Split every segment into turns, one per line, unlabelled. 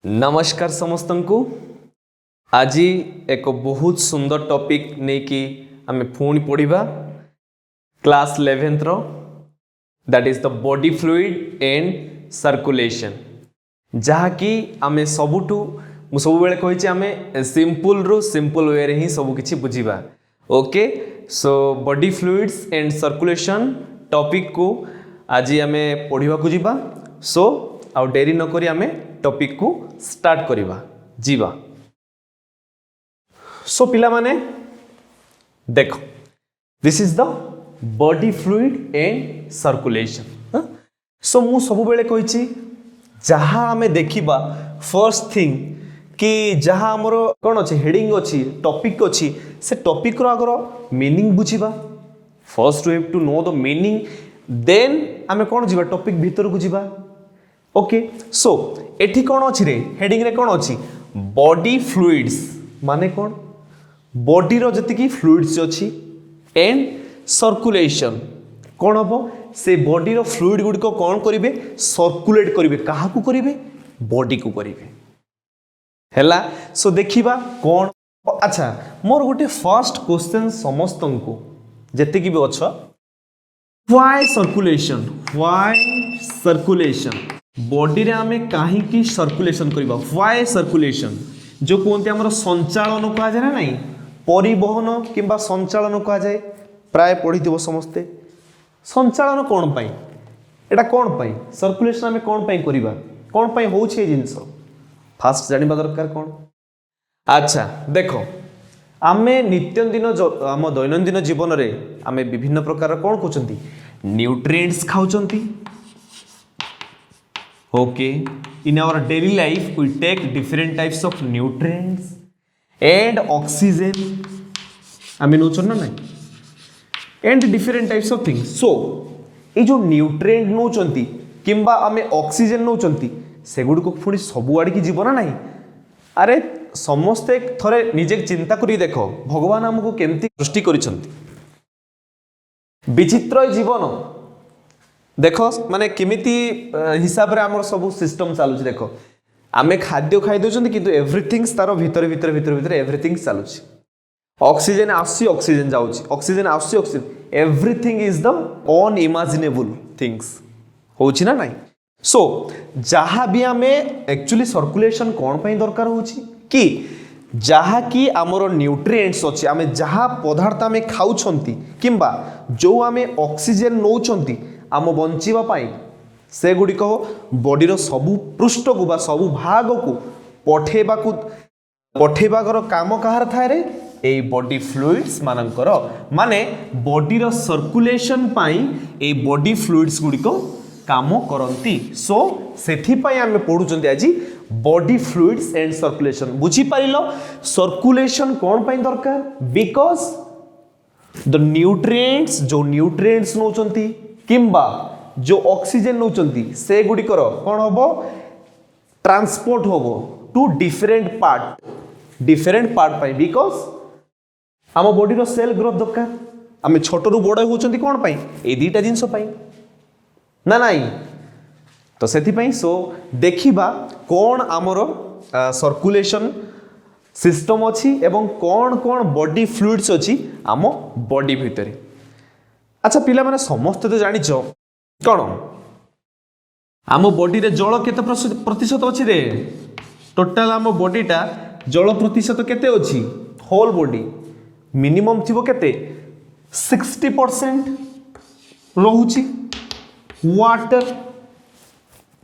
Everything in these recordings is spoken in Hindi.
नमस्कार समस्त को आज एक बहुत सुंदर टॉपिक नहीं कि आम पुणी पढ़ा क्लास 11th रो that is the body fluid and circulation जहाँकि आम सबुठू मु सब बेले कही आम सिंपल रु सिंपल वे रे ही सब किछि बुझिबा। Okay, so body fluids and circulation topic को आज आम पढ़ा को जीवा। सो आउ डेरी न करी आम टॉपिक को स्टार्ट करिबा जीवा। सो पिला माने देखो, this is the body fluid and circulation. So मु सब बेले कही जहाँ आम देखिबा फर्स्ट थिंग कि जहाँ आमर कौन अच्छे हेडिंग अच्छी टॉपिक अच्छी से टॉपिक रो आगर मीनिंग बुझिबा। First we have to know the meaning, then आम कौन जीवा टॉपिक भीतर को जीवा। ओके, सो एठी कौन अच्छी रे हेडिंग रे कौन अच्छी बॉडी फ्लूइड्स माने कौन बॉडी रो जति की फ्लूइड्स अच्छी एंड सर्कुलेशन कौन हम से बॉडी रो फ्लूइड गुडी को कौन करिवे सर्कुलेट करिवे काहा को करिवे बॉडी को करिवे हैला। सो देखिबा कौन अच्छा मोर गोटे फर्स्ट क्वेश्चन समस्त को जति की भी अच्छा व्हाई सर्कुलेशन बॉडी रे आमे काहे की सर्कुलेशन करिबा व्हाई सर्कुलेशन जो कहते हमर संचालन कहा जाए ना नहीं परिवहन किंबा संचालन कहा जाए प्राय पढ़ी समस्ते संचालन कौन पाई एटा कौन पाई सर्कुलेशन आमे कौन पाई करिबा कौन पाई होउछे जिंस फास्ट जानिबा दरकार कौन। अच्छा देखो आमे नित्यदिन आम दैनंदिन जीवन रे आमे विभिन्न प्रकार कौन कहउचंती nutrients खाउचंती। Okay, in our daily life we take different types of nutrients and oxygen I mean ना नहीं and different types of things. So ये जो nutrient नौचंती किंबा आमे ऑक्सीजन नौचंती सेगुड को पुणी सबु आड़ की जीवन नहीं। अरे समस्ते थरे निजे चिंता करी देखो भगवान हमको केमती सृष्टि करिसंती विचित्र जीवन देख माने किमिति हिसाब रे हमर सब सिस्टम चालुची। देखो आमे खाद्य खाई दउछंती किंतु एवरीथिंग तारो भीतर भीतर भीतर भीतर एवरीथिंग चालुची। ऑक्सीजन आसी ऑक्सीजन जाउची ऑक्सीजन आसी oxygen everything is the unimaginable things होची ना नहीं। सो जहाँ भी आमे एक्चुअली सर्कुलेशन कौन पाई दरकार होची कि जहाँ कि आमर न्यूट्रिएंट्स अच्छे आमे जहाँ पदार्थ आमे खाउछंती किंबा जो आमे ऑक्सीजन नौचंती आम बंचिबा पाई से गुड़िक बॉडीर सबु पृष्ठ को बा सबु भाग को पठेबाकर काम कहार थाए रे ए बॉडी फ्लूइड्स मानकर माने बॉडीर सर्कुलेशन पाई ए बॉडी फ्लूइड्स गुड़िक काम करती। सो सेथि पाई आमे पढुचंती आज बॉडी फ्लूइड्स एंड सर्कुलेशन बुझी पारिलो सर्कुलेशन कौन पाई दरकार बिकॉज द न्यूट्रिएंट्स जो न्यूट्रिएंट्स नौचंती किंबा जो ऑक्सीजन नौचंती से गुड़िकर कौन हम ट्रांसपोर्ट हम टू डिफरेंट पार्ट पाई बिकॉज आम बॉडी सेल ग्रोथ दरकार आम छोट रु बड़ होचंती कौन पाई ए दीटा जिंस पाई ना नहीं तो सेथिपाई। सो देखिबा कौन आमर सर्कुलेशन सिस्टम अच्छी एवं कौन कौन बॉडी फ्लूइड्स अच्छी आम बॉडी भितर। अच्छा पिला माने समस्त तो जानिछ कौन आम बॉडी रे जल केते प्रतिशत अच्छी रे टोटाल आम बॉडीटा जल प्रतिशत केते अच्छी होल बॉडी मिनिमम थिबो केते 60% रहउची वाटर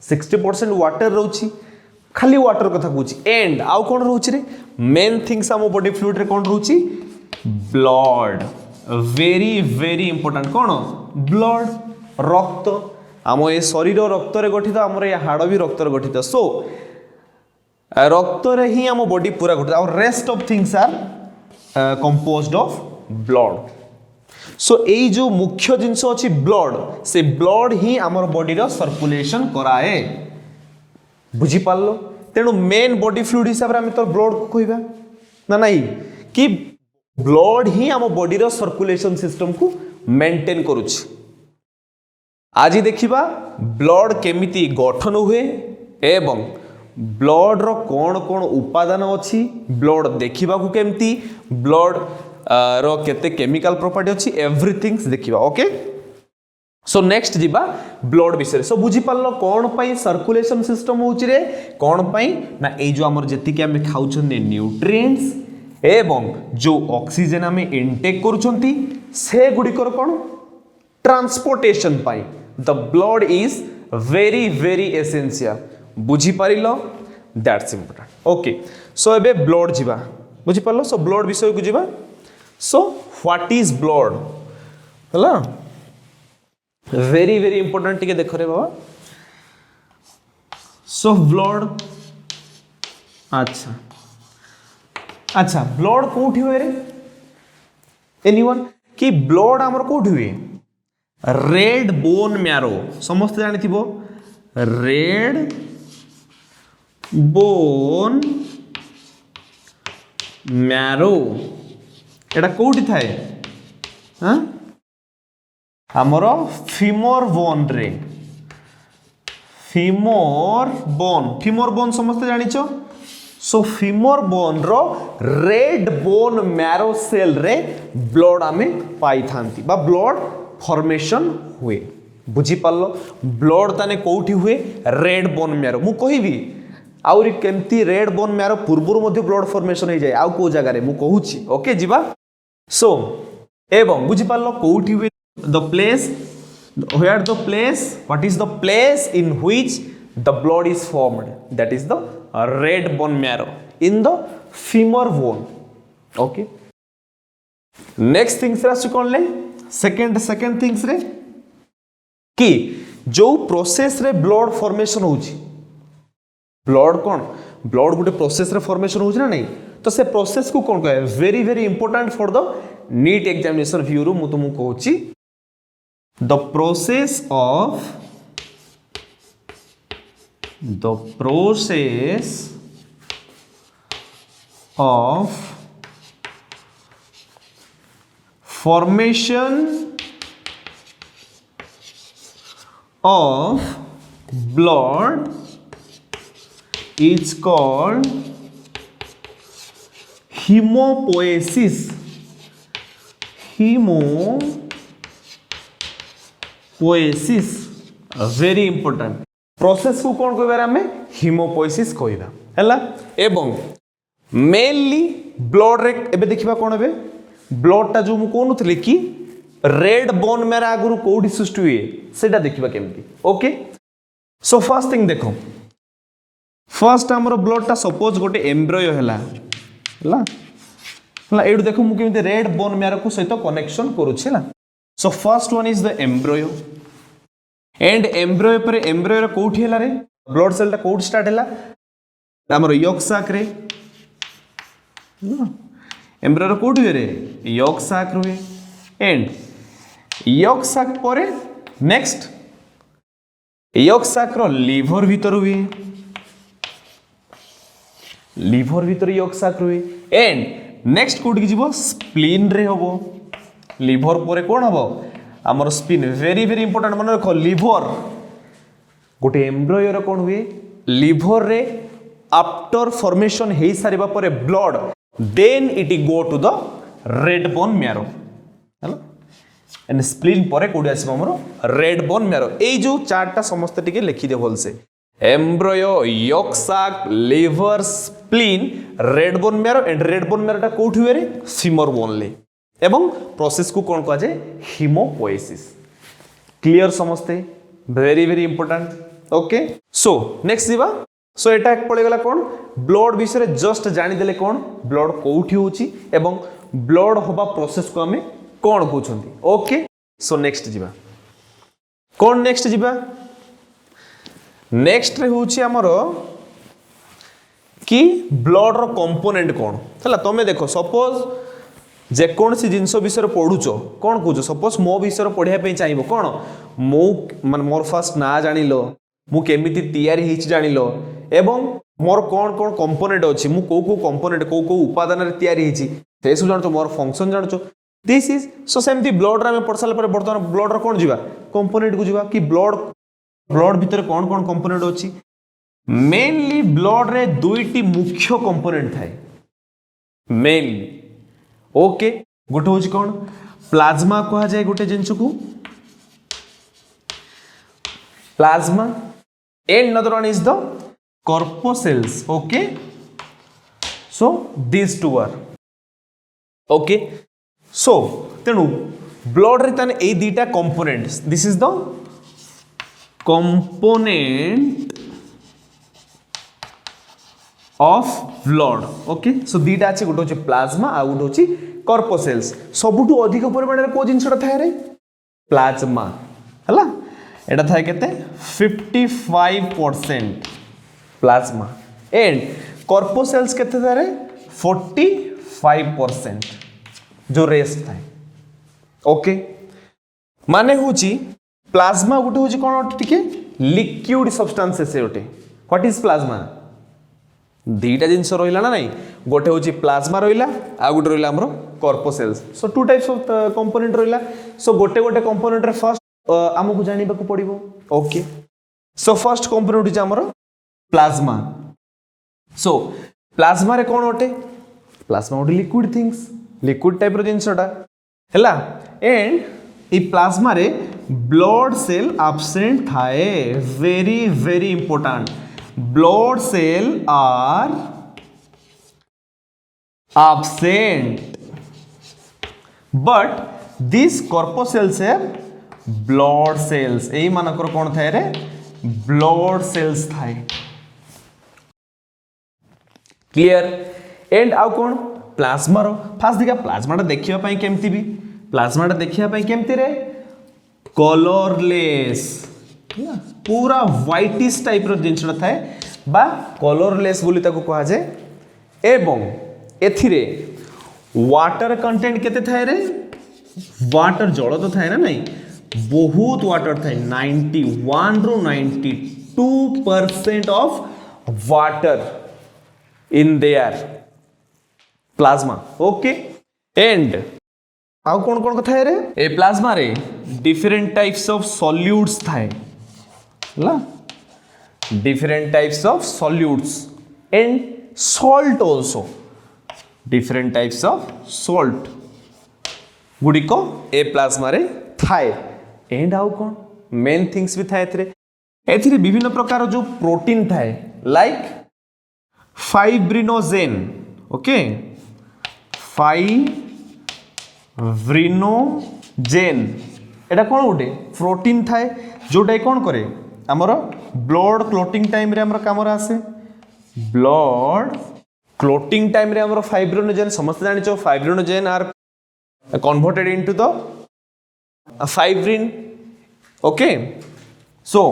60% वाटर रहउची खाली वाटर कथा कहूची एंड आउ कौन रहउची रे मेन थिंग्स आम बॉडी फ्लूइड रे कौन रहउची ब्लड वेरी वेरी इंपोर्टेंट कौन ब्लड रक्त आम ये शरीर रक्त रे गठित आमर ये हाड़ भी रक्त रे गठित। सो रक्त रे ही आम बॉडी पूरा गठित और rest of things are composed of blood. So यही जो मुख्य जिनस अच्छी ब्लड से ब्लड ही आमर बॉडी रो सर्कुलेशन कराए बुझी पारलो। तेणु मेन बॉडी फ्लूइड हिसाब रे हम तो ब्लड को कहबा ना नहीं कि ब्लड ही आम बॉडी रो सर्कुलेशन सिस्टम को मेंटेन करुछि। आज देखिबा ब्लड केमिति गठन हुए एवं ब्लड रो कौन कौन उपादान अच्छी ब्लड देखा केमती ब्लड रो केते केमिकल प्रॉपर्टी अच्छी एवरीथिंग देखा ओके सो नेक्स्ट जीवा ब्लड विषय सो बुझी पारलो कौन पाई सर्कुलेशन सिस्टम होची रे कौन पाई ना ए जो हमर जेति के हम खाउछन न्यूट्रिएंट्स एवं जो ऑक्सीजन हम इनटेक करूछंती से गुडिकर कौन transportation pi the blood is very very essential बुझी पारिलो दैट्स इंपोर्टेंट ओके सो एबे ब्लड जीवा बुझी पारलो सो ब्लड विषय को जीवा सो व्हाट इज ब्लड हला वेरी वेरी इंपोर्टेंट टिके देखो रे बाबा सो ब्लड अच्छा अच्छा ब्लड कोठी हुए रे एनीवन कि ब्लड हमर कोठी हुए रेड बोन मैरो समस्त जानी थिबो रेड बोन मैरो एटा कोठी थाए हां हमरो फीमोर बोन रे फीमोर बोन समस्त जानिचो सो फीमोर बोन रो रेड बोन मैरो सेल रे ब्लड आमे पाई थांती बा ब्लड फॉर्मेशन हुए बुझी पारलो ब्लड ताने कोठी हुए रेड बोन मैरो मु कहिबी आउरी केमती रेड बोन मैरो पूर्वरु मध्ये ब्लड फॉर्मेशन हो जाय आउ को जगह रे मु कहूची ओके जीवा सो एवं बुझी पारलो कोठी हुए the place where the place what is the place in which the blood is formed that is the red bone marrow in the femur bone okay next things रे कौन ले second things रे कि जो प्रोसेस रे ब्लड फॉर्मेशन होची ब्लड कौन ब्लड गोटे प्रोसेस रे फॉर्मेशन होची ना नहीं तो से प्रोसेस को कौन कहे very very important for the NEET examination view रू मु तुमको कहूची the process of formation of blood is called hemopoiesis poiesis very important process को कौन कहबा हमें हिमोपोएसिस कहबा हैला एवं मेनली ब्लड रे एबे देखिबा कोन एबे ब्लड ता जो मु कोनुथले कि रेड बोन मेरा आगुरु कोडी सृष्टि हुए सेटा देखिबा केमती ओके सो फर्स्ट थिंग देखो फर्स्ट हमरो ब्लड ता सपोज गोटे एम्ब्रियो हैला एडु देखो मु केमती रेड बोन मेरा को सहित कनेक्शन करूछि हैला so first one is the embryo and embryo पर embryo रे कोठी हैला रे ब्लड सेल ता कोठी स्टार्ट हैला हमर यॉक साक रे embryo रे कोठी रे यॉक साक रे and यॉक साक परे नेक्स्ट यॉक साक रो लिवर भीतर हुए लिवर भीतर यॉक साक रे and नेक्स्ट कोठी जीवो स्प्लीन रे होबो लिवर पर कौन हम आमर स्पिन वेरी वेरी इंपोर्टेंट मन रख लिवर गोटे एम्ब्रियो कौन हुए लिवर रे आफ्टर फॉर्मेशन हो सारिबा परे blood then it go to the red bone marrow हैला एंड स्प्लीन परे कोडी आसीबो हमर रेड बोन मैरो ए जो चार्टटा समस्त टिके लिखि दे भलसे embryo yolk sac liver spleen red bone marrow and red bone मैरोटा कोठी हुए रे फीमर बोन ले एवं प्रोसेस को कौन कहा जाए हिमोपोएसिस क्लियर समझते very very important okay so next जीवा सो एटा पड़े गला कौन ब्लड विषय जस्ट जानी देले कौन ब्लड कोठी होची एवं ब्लड होबा प्रोसेस को हमें कौन कहउछंती ओके सो नेक्स्ट जीवा कौन नेक्स्ट जीवा नेक्स्ट रे होची हमरो कि ब्लड रो कंपोनेंट कौन हला तमे देखो सपोज जेकोसी जिनस विषय पढ़ुच कौन कह सपोज मो विषय पढ़ाई चाहिए कौन मो मान मोर फास्ट ना जानिल मु केमिति तैयारी हिच जानिल एवं मोर कौन कौन कंपोनेंट अछि मु को कंपोनेंट को उपादान रे तैयारी हिची से सब जानचो मोर फंक्शन जानचो दिस इज सो सेमती ब्लड रे में पढ़साला पर बर्तमान ब्लड रो कौन जीवा कंपोनेंट को जीवा कि ब्लड भीतर कौन कौन कंपोनेंट अछि मेनली ब्लड रे दुईटी मुख्य कंपोनेंट थाए मेनली ओके गोटे हूँ कौन प्लाज्मा कहा जाए गोटे जिनस को plasma and another one is the corpuscles okay so these two are okay so तेणु ब्लड रे ताने ए दीटा components this is the component of blood okay so दीटा अच्छे गोटे होची प्लाज्मा आ गोटे होची कर्पोसेल्स सबुठु अधिक परिमाण रे को जिनसटा थाए रे प्लाज्मा हला एटा थाए केते 55% प्लाज्मा एंड कर्पोसेल्स केते थाए रे 45% जो रेस्ट थाए ओके माने होची प्लाज्मा गोटे होची कोन टिके लिक्विड सब्सटेंस से गोटे व्हाट इज प्लाज्मा दीटा जिनस रहिला ना नहीं गोटे होची प्लाज्मा रहिला आ गोटे रहिला हमरो कर्पोसेल्स सो टू टाइप्स ऑफ कंपोनेंट रहिला सो गोटे गोटे कंपोनेंट रे फर्स्ट हमकु जानिबा को पड़िबो ओके सो फर्स्ट कंपोनेंट होची हमरो प्लाज्मा सो प्लाज्मा रे कोन होटे प्लाज्मा होटे लिक्विड थिंग्स लिक्विड टाइप रो जिनसटा हैला एंड ई प्लाज्मा रे ब्लड सेल एब्सेंट थाए very very important blood cell are absent but these corpuscles have blood cells एही मानकर कोन थाए रे blood cells थाए क्लियर एंड आउ कोन प्लाज्मा रो फास्ट दिखा प्लाज्मा टा देखिया पई केमती भी प्लाज्मा टा देखिया पई केमती रे कलरलेस पूरा व्हाइटिश टाइप रो जिनसटा थाए बा कलरलेस बोली ताको कहा जाए एवं एथिरे वाटर कंटेंट केते थाए रे वाटर जल तो थाए ना नहीं बहुत वाटर थाए 91 रो 92% of water in their plasma okay and आउ कौन कौन कथा है रे ए प्लाज्मा रे डिफरेंट टाइप्स ऑफ सॉल्यूट्स थाए different types of solutes and salt also different types of salt गुड़िको ए प्लाज्मा रे थाए एंड आउ कौन मेन थिंग्स भी थाए एथिरे विभिन्न प्रकार जो प्रोटीन थाए लाइक फाइब्रिनोजेन ओके फाइब्रिनोजेन एटा कौन गोटे प्रोटीन थाए जोटा कौन करे आमर ब्लड क्लोटिंग टाइम रे आमर काम आसे ब्लड क्लोटिंग टाइम रे आमर फाइब्रिनोजेन समस्त जानिचो fibrinogen are converted into the fibrin okay so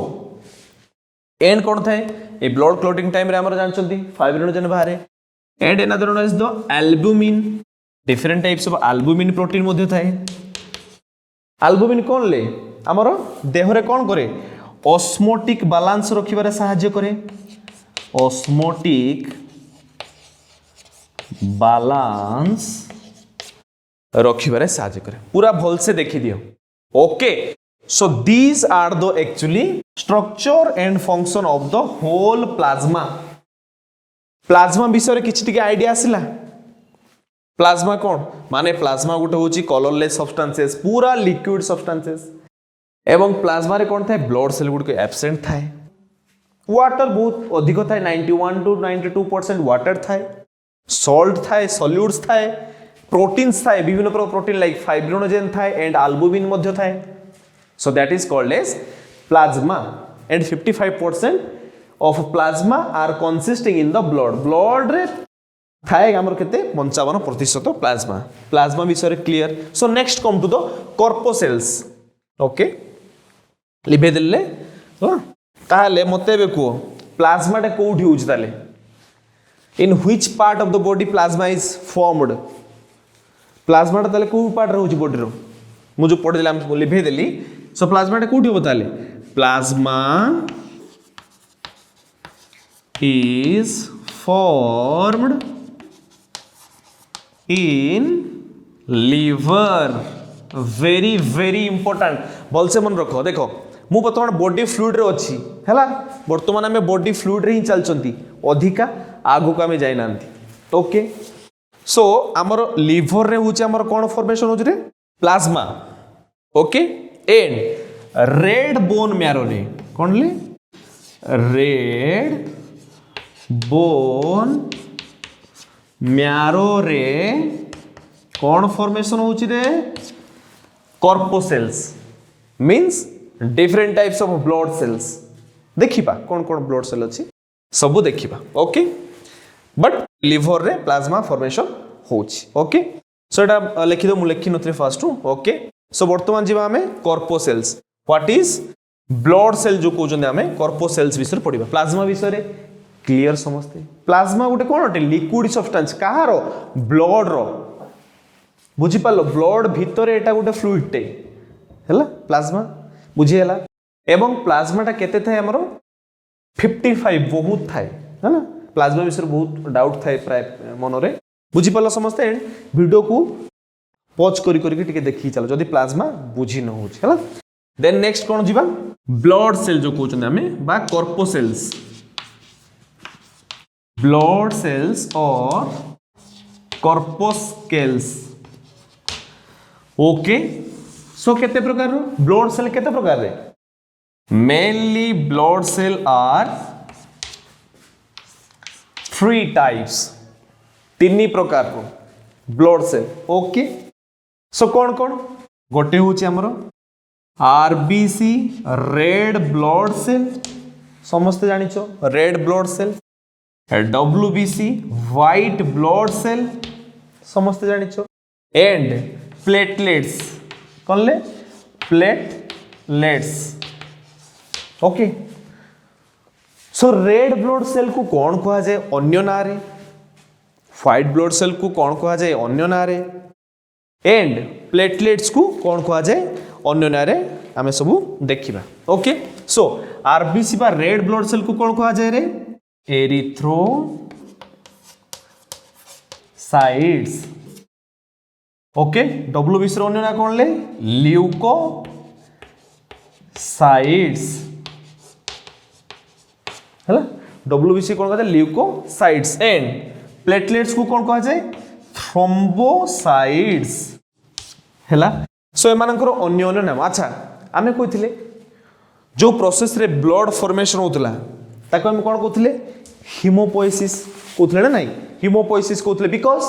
and कौन थाए ए ब्लड क्लोटिंग टाइम रे आमर जानचंती फाइब्रिनोजेन बाहरे and another one is the albumin different types of albumin protein मध्ये थाए एल्बुमिन कौन ले आमर देह रे कौन करे ऑस्मोटिक बैलेंस रखिबारे सहाय्य करे ऑस्मोटिक बैलेंस रखिबारे सहाय्य करे पूरा भल से देखि दियो okay so these are the actually structure and function of the whole plasma plasma विषय रे किछि टिके आईडिया आसिला प्लाज्मा कौन माने प्लाज्मा गोटे होची कलरलेस सब्सटेंसेस पूरा लिक्विड सब्सटेंसेस एवं प्लाज्मा रे कौन थाए ब्लड सेल गुड को एब्सेंट थाए वाटर बहुत अधिक थाए 91 टू 92% वाटर थाए सॉल्ट थाए सॉल्यूट्स थाए प्रोटीन्स थाए विभिन्न प्रकार प्रोटीन लाइक फाइब्रिनोजेन थाए एंड एल्बुमिन मध्य थाए so that is called as plasma and 55% of plasma are consisting in the blood रे थाए हमर केते 55% प्लाज्मा प्लाज्मा विषय clear so next come to the corpuscles okay लिभे देले ताले मते बे को प्लाज्मा टा कोठी होउछ ताले in which part of the body plasma is formed plasma टा ताले को पार्ट रहउछ बॉडी रो मु जो पढ देला हम लिभे देली सो प्लाज्मा टा कोठी हो ताले plasma is formed in liver very very important भल से मन रखो देखो मु बर्तमान बॉडी फ्लूइड रे अछि हैला वर्तमान आमे बॉडी फ्लूइड रे ही चलचंती अधिका आगु को आमे जाई नांती ओके सो आमर लिवर रे होची आमर कोन फॉर्मेशन होची रे plasma okay and red bone marrow रे कोन ले रेड बोन म्यारो रे कौन फॉर्मेशन होची रे corpuscles means different types of blood cells देखिबा कौन कौन ब्लड सेल अछि सब देखिबा ओके बट लिवर रे प्लाज्मा फॉर्मेशन होची ओके सो एटा लिखि दो मु लिखि नथि फर्स्ट ओके सो वर्तमान जीवा हमें corpuscles what is blood cell जो कहउछन हमें कॉर्पोसेल्स विषय पढिबा प्लाज्मा विषय क्लियर समझते प्लाज्मा गोटे कौन अटे लिक्विड सब्सटेंस कहार ब्लड रो बुझी पालो ब्लड भितर एटा गोटे फ्लूइड टे हैला प्लाज्मा बुझी हैला एवं प्लाज्मा टा केते थाए हमरो 55 बहुत थाए हैला प्लाज्मा विषय बहुत डाउट थाए प्राय मन रे बुझी पालो समझते वीडियो को पॉज करी करी टिके देखि चलो जदी प्लाज्मा बुझी न होछ हैला देन नेक्स्ट कोन जीवा ब्लड सेल जो कहउछन हमें बा corpuscles blood cells or corpuscles okay so केते प्रकार रो ब्लड सेल केते प्रकार रे mainly blood cell are 3 types तीन प्रकार रो ब्लड सेल ओके सो कौन कौन गोटे होची हमरो आरबीसी रेड ब्लड सेल समस्त जानिचो red blood cell WBC white blood cell समस्त जानिचो एंड प्लेटलेट्स कौन ले platelets okay so red blood cell को कौन कहा जाए अन्य ना रे व्हाइट ब्लड सेल को कौन कहा जाए अन्य ना रे एंड प्लेटलेट्स को कौन कहा जाए अन्य ना रे आमे सब देखिबा ओके सो आरबीसी बा रेड ब्लड सेल को कौन कहा जाए रे एरिथ्रोसाइट्स ओके WBC रो अन्य ना कौन ले ल्यूकोसाइट्स हैला WBC कौन कहते ल्यूकोसाइट्स एंड प्लेटलेट्स को कौन कहा जाए थ्रोम्बोसाइट्स हैला सो एमानकर अन्य अन्य नाम अच्छा आमे कहिथिले जो प्रोसेस रे ब्लड फॉर्मेशन होतला ताको हम कौन कहथिले हीमोपोएसिस कहथिले ना नहीं हीमोपोएसिस कहथिले because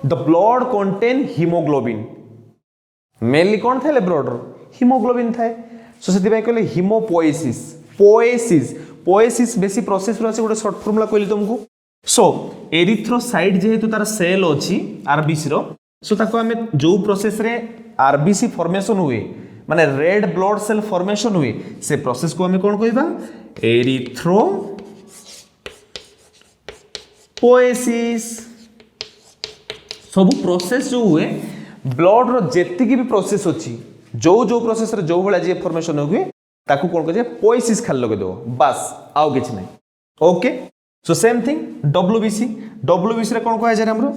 the blood contain haemoglobin mainly कौन थाले ब्लड रो हीमोग्लोबिन थाए सो सेति भाई कहले हीमोपोएसिस पोएसिस पोएसिस बेसी प्रोसेस रो আছে गोटे शॉर्ट फॉर्मूला कहली तुमको सो एरिथ्रोसाइट जेहेतु तार सेल अछि आरबीसी रो सो ताको हमें जो प्रोसेस रे आरबीसी फॉर्मेशन हुए माने रेड ब्लड सेल फॉर्मेशन हुए से प्रोसेस को हमें कौन कहबा एरिथ्रोपोएसिस सब प्रोसेस जो हुए ब्लड रो जेति की भी प्रोसेस अछि जो जो प्रोसेस रे जो भला जे फॉर्मेशन हुए ताकू कोन कहे पोएसिस खाली लगे दो बस आउ किछ नहीं okay so same thing WBC रे कोन कहे जाय हमरो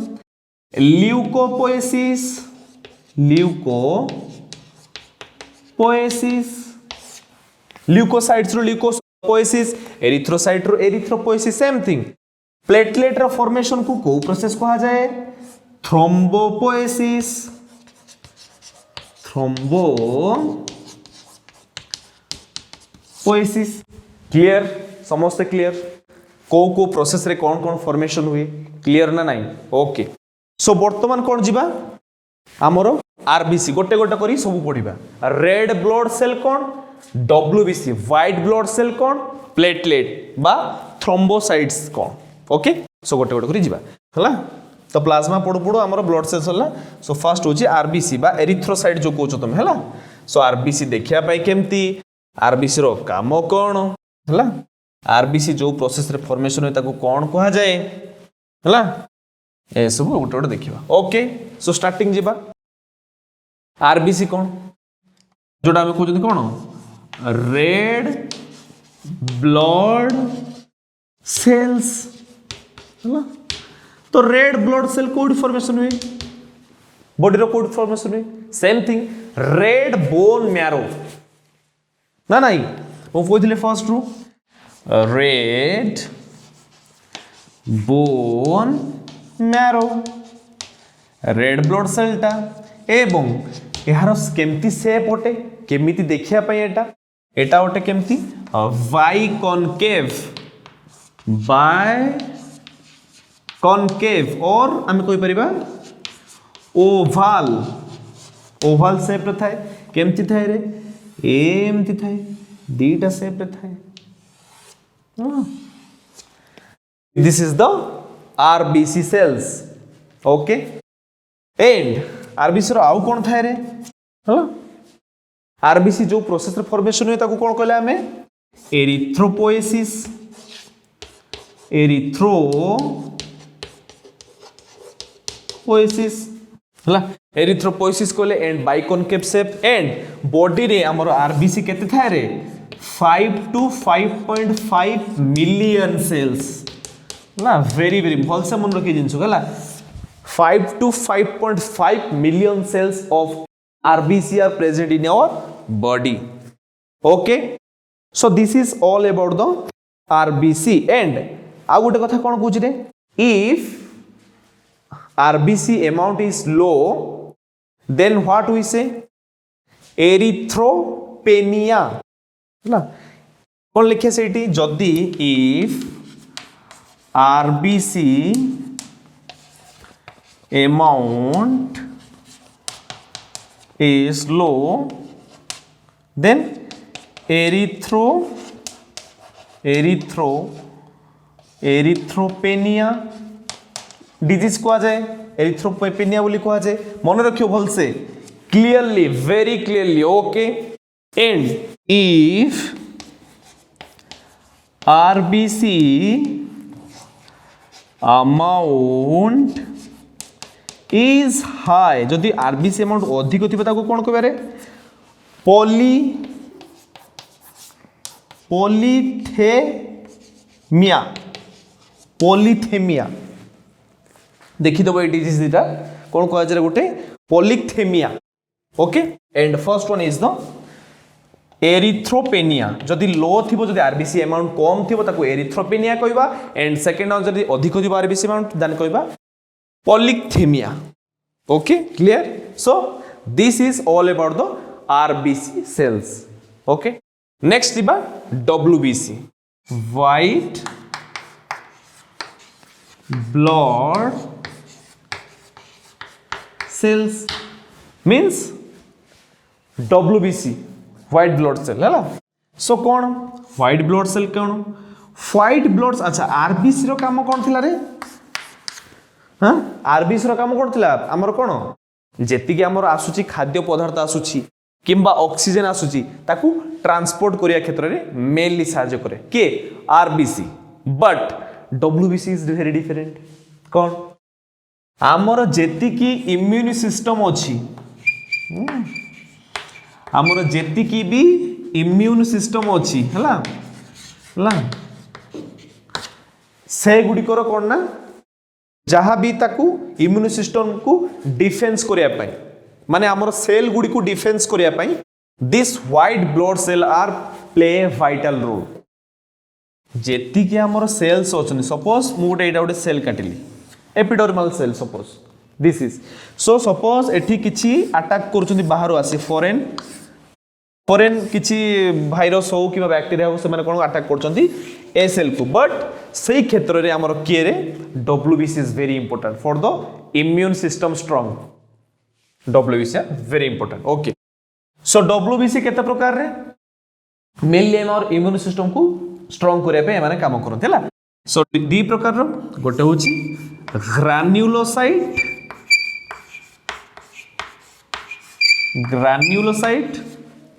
ल्यूकोपोएसिस ल्यूकोसाइट्स रो ल्यूकोपोएसिस एरिथ्रोसाइट रो एरिथ्रोपोएसिस सेम थिंग प्लेटलेट रो फॉर्मेशन को प्रोसेस कहा जाए थ्रोम्बोपोएसिस क्लियर समस्त क्लियर को प्रोसेस रे कौन कौन फॉर्मेशन हुए क्लियर ना नहीं ओके सो वर्तमान कौन जीवा आमरो आरबीसी गोटे गोटे करी सब पढ़िबा रेड ब्लड सेल कौन WBC व्हाइट ब्लड सेल कौन प्लेटलेट बा थ्रोम्बोसाइट्स कौन ओके सो गोटे गोटे करी जीवा हला तो प्लाज्मा पड़ू पड़ू आमर ब्लड सेल्स हला सो फर्स्ट होची आरबीसी बा एरिथ्रोसाइट जो कहउछ तुम हला सो आरबीसी देखिया पाई केमती आरबीसी रो काम कोन हला आरबीसी जो प्रोसेस रे फॉर्मेशन होय ताको कोन कहा जाए हला ए सब गोटे गोटे देखिबा ओके सो स्टार्टिंग जीवा आरबीसी कोन जोडा हम कहउछ कोन रेड ब्लड सेल्स हला तो रेड ब्लड सेल कोड फॉर्मेशन हुए बॉडी रो कोड फॉर्मेशन हुए same thing red bone marrow ना नहीं ମୁଁ କହିଥିଲି ଫର୍ଷ୍ଟ ରୁ red bone marrow red blood सेलटा एवं यार केमती सेप होटे केमिति देखिया पई एटा होटे केमती बाई कॉनकेव और आम कोई परिबा ओवाल ओवाल सेप रे थाए केमती थाए रे एमती थाए दीटा सेप रे थाए this is the RBC cells okay and RBC रो आउ कोन थाए रे हला आरबीसी जो प्रोसेस रे फॉर्मेशन हुए ताको कोन कहले हमें एरिथ्रोपोएसिस हला एरिथ्रोपोएसिस कहले and biconcave shape and body रे हमर आरबीसी केते थाए रे 5 to 5.5 मिलियन सेल्स ना वेरी वेरी भल से मन रखी जिंसु हला 5 to 5.5 million cells of RBC are present in our body. Okay, so this is all about the RBC. And आउ गोटे कथा कौन पूछ रे if RBC amount is low then what we say erythropenia ना कौन लिखे सेठी जदी if RBC amount is low then erythropenia disease कहा जाए एरिथ्रोपेनिया बोली कहा जाए मन रखियो भल से clearly very clearly okay and if RBC amount is high जदि आरबीसी अमाउंट अधिक थी कौन कह पॉलीथेमिया देखिदब ये डिजीज दीटा कौन कह जाए गोटे polycythaemia okay and first one is the erythropenia जदि लो थी जदि आरबीसी अमाउंट कम थी ताको एरिथ्रोपेनिया कहबा एंड सेकंड वन जदि अधिक थी आरबीसी अमाउंट देन कहबा polycythaemia okay clear so this is all about the RBC cells okay next दिबा WBC white blood cells means WBC white blood cell है सो कौन व्हाइट ब्लड सेल कौन व्हाइट ब्लड अच्छा आरबीसी रो काम कौन थिला रे हाँ आरबीसी रो काम कौन थिला हमर कौन जेतिकी हमर आसुची खाद्य पदार्थ आसुची किंबा ऑक्सीजन आसुची ताकू ट्रांसपोर्ट करिया क्षेत्र रे मेनली सहायता करे के RBC but WBC is very different कौन हमर जेतिकी इम्यून सिस्टम अछि हमर जेतिकी भी इम्यून सिस्टम अछि हला हला से गुडिकर कोन ना जहाँ भी ताकू इम्यून सिस्टम को डिफेन्स करिया पई माने हमर सेल गुडी को डिफेन्स करिया पई this white blood cell are play vital role जेति के हमर सेल्स ओछन सपोज मु एटा गोटे सेल काटिली epidermal cell suppose this is so suppose एठी किछि अटैक करछुंदी बाहर आसी फॉरेन किछि भाइरस हो कि बैक्टीरिया हो से माने कोन अटैक करछुंदी ए सेल को बट सही क्षेत्र रे हमर किए रे WBC is very important for the immune system strong WBC very important okay so WBC केते प्रकार रे मेनली हमर इम्यून सिस्टम को स्ट्रांग करे पे माने काम करत हला सो दी प्रकार रो गोटे होची ग्रान्युलोसाइट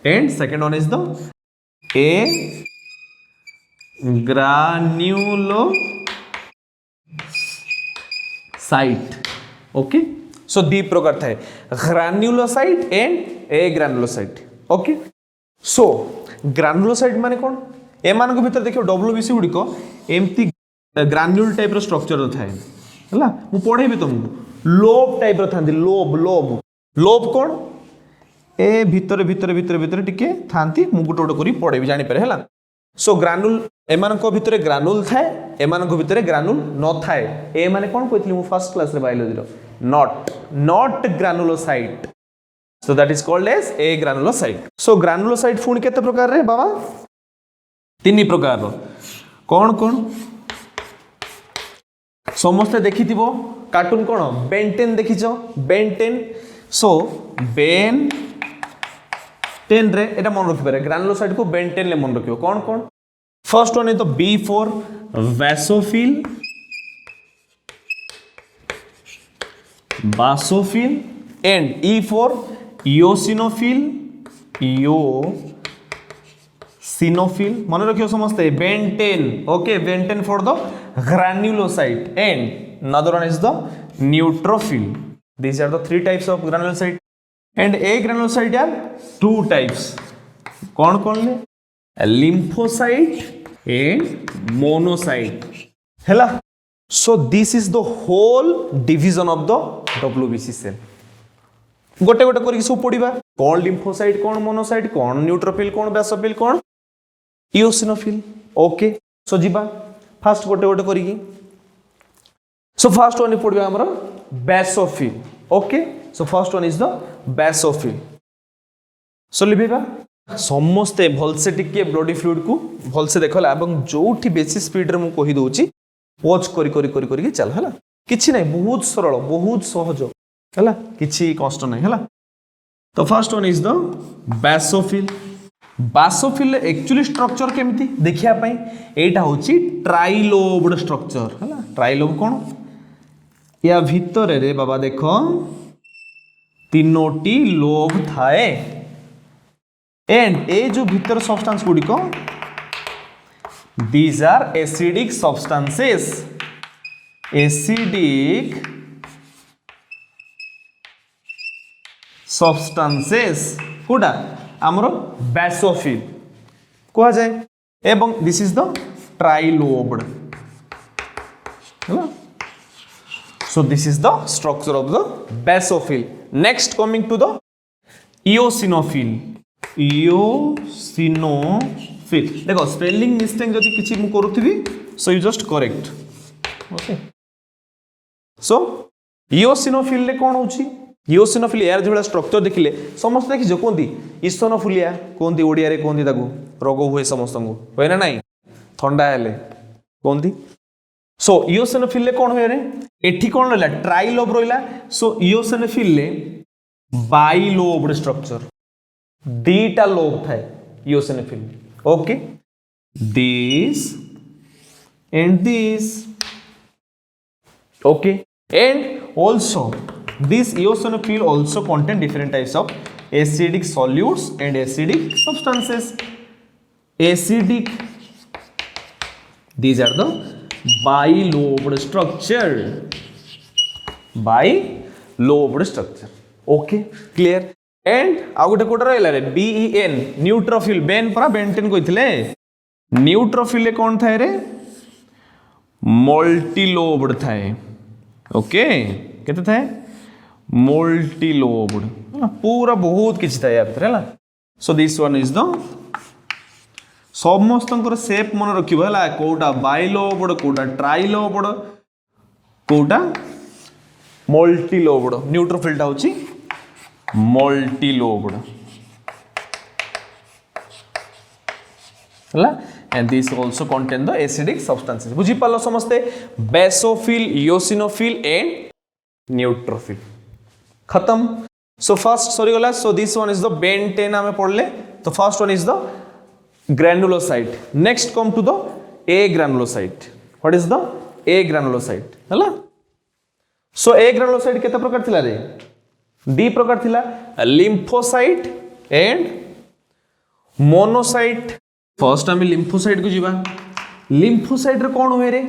and second one is the granulocyte okay so दी प्रकार थाए granulocyte and agranulocyte okay so granulocyte माने कौन ए मान को भीतर देखियो डब्ल्यूबीसी गुडी को एमती ग्रान्युल टाइप रो स्ट्रक्चर थाए हला मु पढेबी तुमको लोब टाइप रो थांदी लोब कौन ए भितर भितर भितर भितर टिके थांती मु गोटे गोटे करी पढ़ेबी जानि पारे हला सो ग्रानुल एमानको भितरे ग्रानुल थाए एमानको भितरे ग्रानुल न थाए ए माने कोन कहथिली मु फर्स्ट क्लास रे बायोलॉजी रो not granulocyte so that is called as agranulocyte so granulocyte फुणी केते प्रकार रे बाबा तीन प्रकार रो कौन कौन समस्ते देखिथिबो कार्टून कौन बेंटेन देखिछो बेंटेन सो बेन 10 रे एटा मन रखि पारे ग्रानुलोसाइट को बेंटेन ले मन रखियो कौन कौन first one is the B for basophil basophil and E for eosinophil eosinophil मन रखियो समझते बेंटेन ओके बेंटेन for the granulocyte and another one is the neutrophil these are the three types of granulocyte and a granulocyte are two types कौन कौन ले lymphocyte and monocyte हैला so this is the whole division of the WBC cell गोटे गोटे करके सब पढ़िबा कौन lymphocyte कौन monocyte कौन neutrophil कौन basophil कौन eosinophil ओके सो जीबा फास्ट गोटे गोटे करके so first one पढ़िबा हमर basophil okay so first one is the basophil so लिबेबा समस्ते भलसे टिके ब्लडी फ्लूइड को भलसे देखला एवं जोठी बेसी स्पीड रे मु कहि दोची वॉच करी करी करी करी चल हला किछि नै बहुत सरल बहुत सहज हला किछि कष्ट नै हला तो first one is the basophil basophil actually structure केमिति देखिया पई एटा होची ट्राइलोब्ड स्ट्रक्चर हला ट्राइलोब कोन या भीतर रे बाबा देखो तीनोटी लोब थाए एंड ए जो भीतर सब्सटेंस गुडी को these are acidic substances acidic substances कोडा हमरो basophil कोआ जाए एवं this is the trilobed हैला so this is the structure of the basophil next coming to the eosinophil eosinophil देखो स्पेलिंग मिस्टेक जदि किछि मु करूथिबी so you just correct okay so eosinophil ले कोन होची eosinophil यार जेबला स्ट्रक्चर देखिले समस्त देखि जो कोंदी इसोनोफिलिया कोंदी ओडिया रे कोंदी ताकू रोग हुए समस्त को होय ना नाही ठंडा हेले कोंदी सो eosinophil ले कोन होय रे एठी कोन रहला ट्राइलोब रहला सो eosinophil ले बाइलोब्ड स्ट्रक्चर दीटा लोब थाए eosinophil okay this and this okay and also this eosinophil also contain different types of acidic solutes and acidic substances acidic these are the bilobed structure okay clear and आउ गोटे कोटा रहला रे BEN न्यूट्रोफिल बेन परा बेंटेन कहितले न्यूट्रोफिल ले कोन थाए रे मल्टीलोब्ड थाए ओके केते थाए मल्टीलोब्ड पूरा बहुत किछ थाए या भीतर हला so this one is the समस्तंकर शेप मन रखिबो हला कोटा बाइलोब्ड कोटा ट्राइलोब्ड कोटा मल्टीलोब्ड न्यूट्रोफिल टा होची multilobed हला and this also contain the acidic substances बुझी पालो समझते basophil eosinophil and neutrophil खत्म so first sorry गला so this one is the bentene हमें पढ़ले तो first one is the granulocyte next come to the A granulocyte what is the A granulocyte हला so A granulocyte केते प्रकार थिला रे दी प्रकार थिला लिम्फोसाइट एंड मोनोसाइट फर्स्ट हम लिम्फोसाइट को जीवा लिम्फोसाइट रे कोन होय रे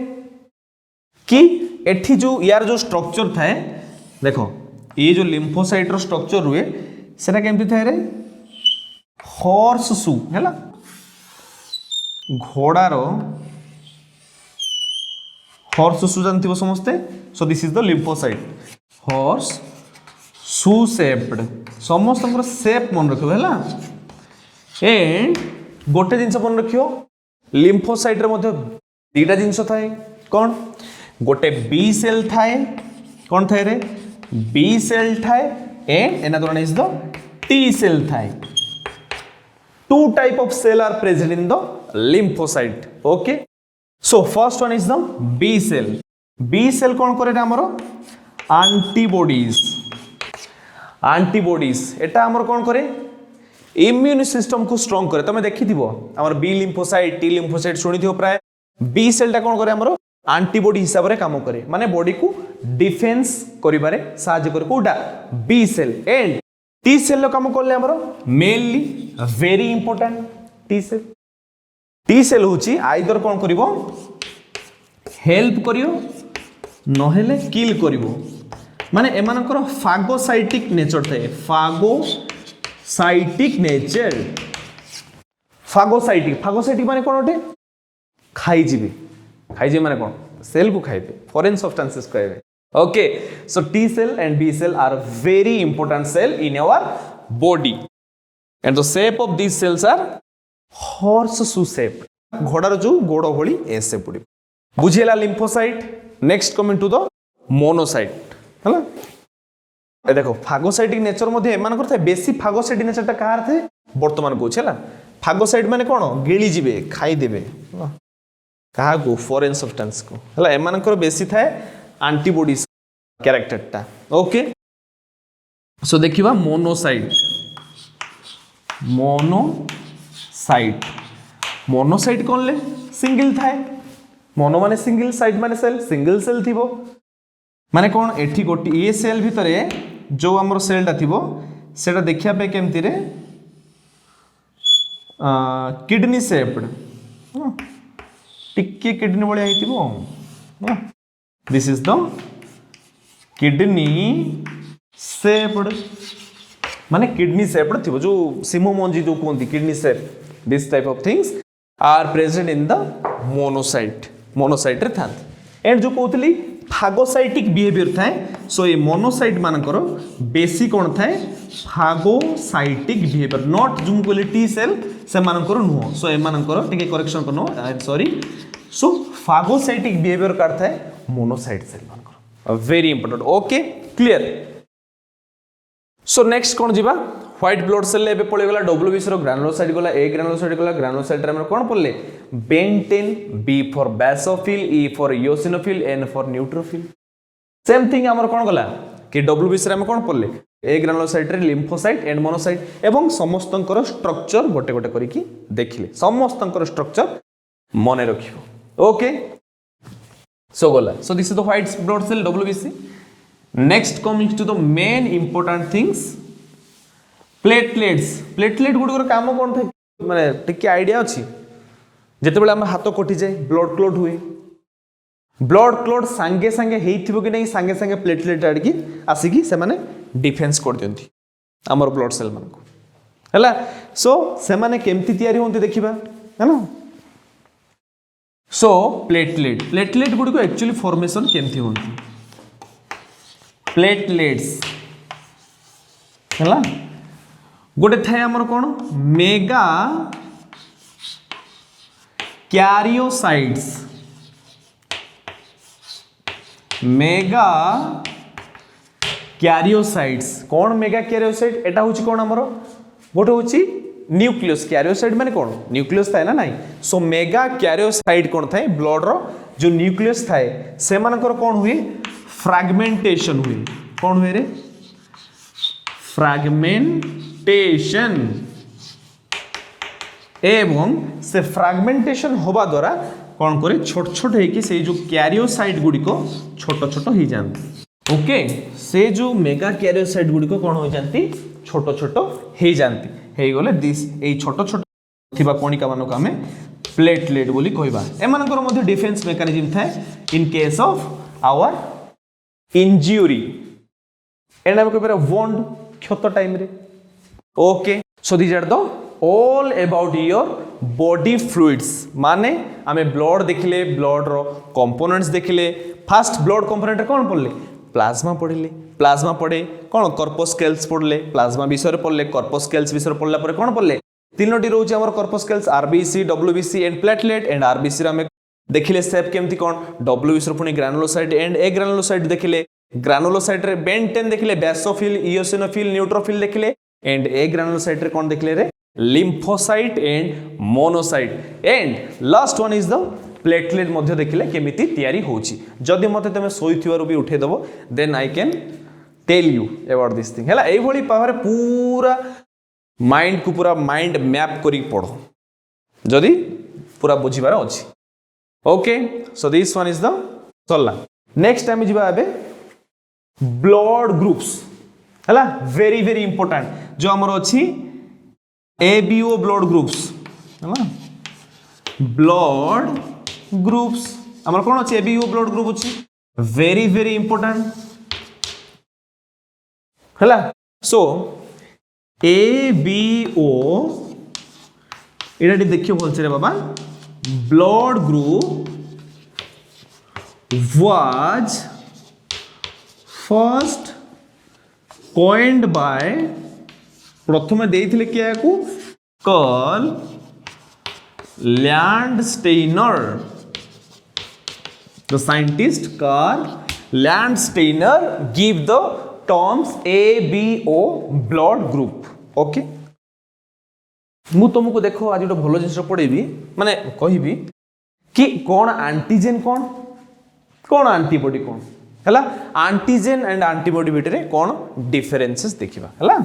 कि एठी जो यार जो स्ट्रक्चर थाए देखो ये जो लिम्फोसाइट रो स्ट्रक्चर हुए सेटा केमति थाए रे हॉर्स सु हैला घोड़ा रो हॉर्स सु जानथिबो समस्ते so this is the lymphocyte horse shoe shaped समस्त सेप मन रख एंड गोटे जिनस मन रख लिम्फोसाइट दीटा जिनस थाए कौन गोटे बी सेल थाए कौन थाए रे बी सेल थाए and another one is the T cell थाए two type of cell are present in the lymphocyte okay so first one is the B cell कौन करे हमरो antibodies एटा हमरो कौन करे इम्यून सिस्टम को स्ट्रांग करे तमे देखि दिबो हमर बी लिम्फोसाइट टी लिम्फोसाइट सुनि दियो प्राय बी सेल टा कौन करे हमरो एंटीबॉडी हिसाब रे काम करे माने बॉडी को डिफेंस करिबारे साहाय्य करे कोडा B cell and T cell रो काम करले हमरो mainly very important T cell होची आइदर कौन करिवो हेल्प करियो नहेले किल करिवो माने एमानकर फागोसाइटिक नेचर थाए फागोसाइटिक माने कोन ओटे खाई जीवे माने कौन सेल को खाइबे फॉरेन सब्सटेंसेस खाइबे okay so T cell and B cell are very important cell in our body and the shape of these cells are horseshoe shape घोड़ार जो गोड़ भली ए शेप पड़ी बुझियला lymphocyte next coming to the monocyte हला ए देखो फागोसाइटिक नेचर मध्ये एमान करथे बेसी फागोसाइटिक नेचर ता कार थे वर्तमान को छला फागोसाइट माने कोन गेली जीवे खाई देबे कहा को फॉरेन सब्सटेंस को हला एमानकर बेसी थाए एंटीबॉडीज कैरेक्टर ता ओके सो देखिबा मोनोसाइट कोन ले सिंगल थाए मोनो माने सिंगल साइट माने सिंगल सेल थिबो माने कोन एठी गोटी ए सेल भितरे जो हमर सेलटा थिबो सेटा देखिया पे केमति रे किडनी शेप्ड टिक्की किडनी बळिया हितिबो this is the kidney shaped माने किडनी शेप्ड थिबो जो सिमो मंजी जो कोंती kidney shape this type of things are present in the monocyte रे थांत एंड जो कहतली फागोसाइटिक बिहेवियर थाए सो ये मोनोसाइट मानकर बेसी कोन थाए फागोसाइटिक बिहेवियर नॉट जुम कोली टी सेल से मानकर नुह सो ए मानकर टिके करेक्शन करनो I am sorry so phagocytic behaviour कर थाए मोनोसाइट सेल मानकर very important okay clear so next कोन जीवा व्हाइट ब्लड सेल ले पळे गला डब्ल्यूबीसी रो ग्रानुलोसाइट गला ए ग्रानुलोसाइट गला ग्रानुलोसाइट रे हम कोन पड़ले बेंटेन B for basophil E for eosinophil N for neutrophil same thing हमर कोन गला कि डब्ल्यूबीसी रे हम कोन पड़ले ए ग्रानुलोसाइट रे लिम्फोसाइट एंड मोनोसाइट एवं समस्तंकर स्ट्रक्चर गोटे गोटे करिकि देखिले समस्तंकर स्ट्रक्चर मने रखियो ओके सो गला so this is the white blood cell WBC next coming to the main important things platelet गुड़ काम कौन थे माने टिके आइडिया अच्छी जिते बड़े हाथ कटि जाए ब्लड क्लॉट हुए ब्लड क्लॉट सांगे सांगे हेइथिबो कि नहीं सांगे सांगे प्लेटलेट आड़की आसिकी से माने डिफेंस कर दियंती हमर ब्लड सेल मान को हला सो से माने केमती तयारी होंती देखिबा है ना सो प्लेटलेट गुड़ को एक्चुअली फॉर्मेशन केमती होंती प्लेटलेट्स हला गोटे थाए हमर कोन मेगा कैरियोसाइट्स कौन मेगा कैरियोसाइट एटा होची कोन हमर गोटे होची न्यूक्लियस कैरियोसाइट माने कोन न्यूक्लियस थाए ना नहीं सो मेगा कैरियोसाइट कोन थाए ब्लड रो जो न्यूक्लियस थाए से मानकर कोन हुए फ्रैगमेंटेशन हुए कौन हुए रे फ्रैगमेंटेशन एवं से फ्रैगमेंटेशन होबा द्वारा कौन करे छोट छोट है से जो कैरियोसाइट गुडी को छोट छोट हो जाती ओके से जो मेगा कैरियोसाइट गुडी को कौन हो जाती छोट छोट हो जाती हे गले दिस ए छोट छोट थिबा कणिका मानको हमें प्लेटलेट बोली कहबा एमानकर मध्ये डिफेंस मेकानिज्म थाए in case of our injury and हम कहबा वोंड क्षत टाइम रे okay so these are the all about your body fluids माने आमे ब्लड देखिले ब्लड रो कंपोनेंट्स देखिले फर्स्ट ब्लड कंपोनेंट कौन पड़ले प्लाज्मा पढ़िले प्लाज्मा पढ़े कौन कर्पोस्केल्स पढ़ले प्लाज्मा विषय पढ़ले कर्पोस्केल्स विषय पढ़ला पर कौन पढ़ले तीनोटी रोचे आमर corpuscles RBC WBC and platelet and RBC रे देखिले सेप केमती कौन डब्ल्यूबीसी पुणी ग्रानुलोसाइट एंड ए ग्रानुलोसाइट देखिले ग्रानुलोसाइट रे बेंटेन देखिले बेसोफिल इओसिनोफिल न्यूट्रोफिल देखिले एंड ए ग्रानुलोसाइट रे कौन देखिले रे lymphocyte and monocyte and last one is the platelet मध्य देखिले केमिति तयारी होची जदि मते तमे सोइथिवारु भी उठे दबो then I can tell you about this thing हैला एई भली पावरे पूरा माइंड को पूरा माइंड मैप करी पढ़ो जदि पूरा बुझिबार अछि okay so this one is the सरला नेक्स्ट टाइम जिबा एबे ब्लड ग्रुप्स हैला वेरी वेरी इंपोर्टेंट जो हमर अछि एबीओ ब्लड ग्रुप्स हैला ब्लड ग्रुप्स हमर कोन अछि एबीओ ब्लड ग्रुप अछि वेरी वेरी इंपोर्टेंट हैला सो एबीओ एटा देखियो बोलछे रे बाबा blood group was first coined by प्रथम देइथिले किया को Carl Landsteiner the scientist Carl Landsteiner give the terms ABO blood group okay मु तुमको देखो आज गोटे भल जिनिस पढ़ेबी माने कहबी कि कौन एंटीजेन कौन एंटीबॉडी कौन हैला एंटीजेन एंड एंटीबॉडी भितर कौन डिफरेंसेस देखिबा हैला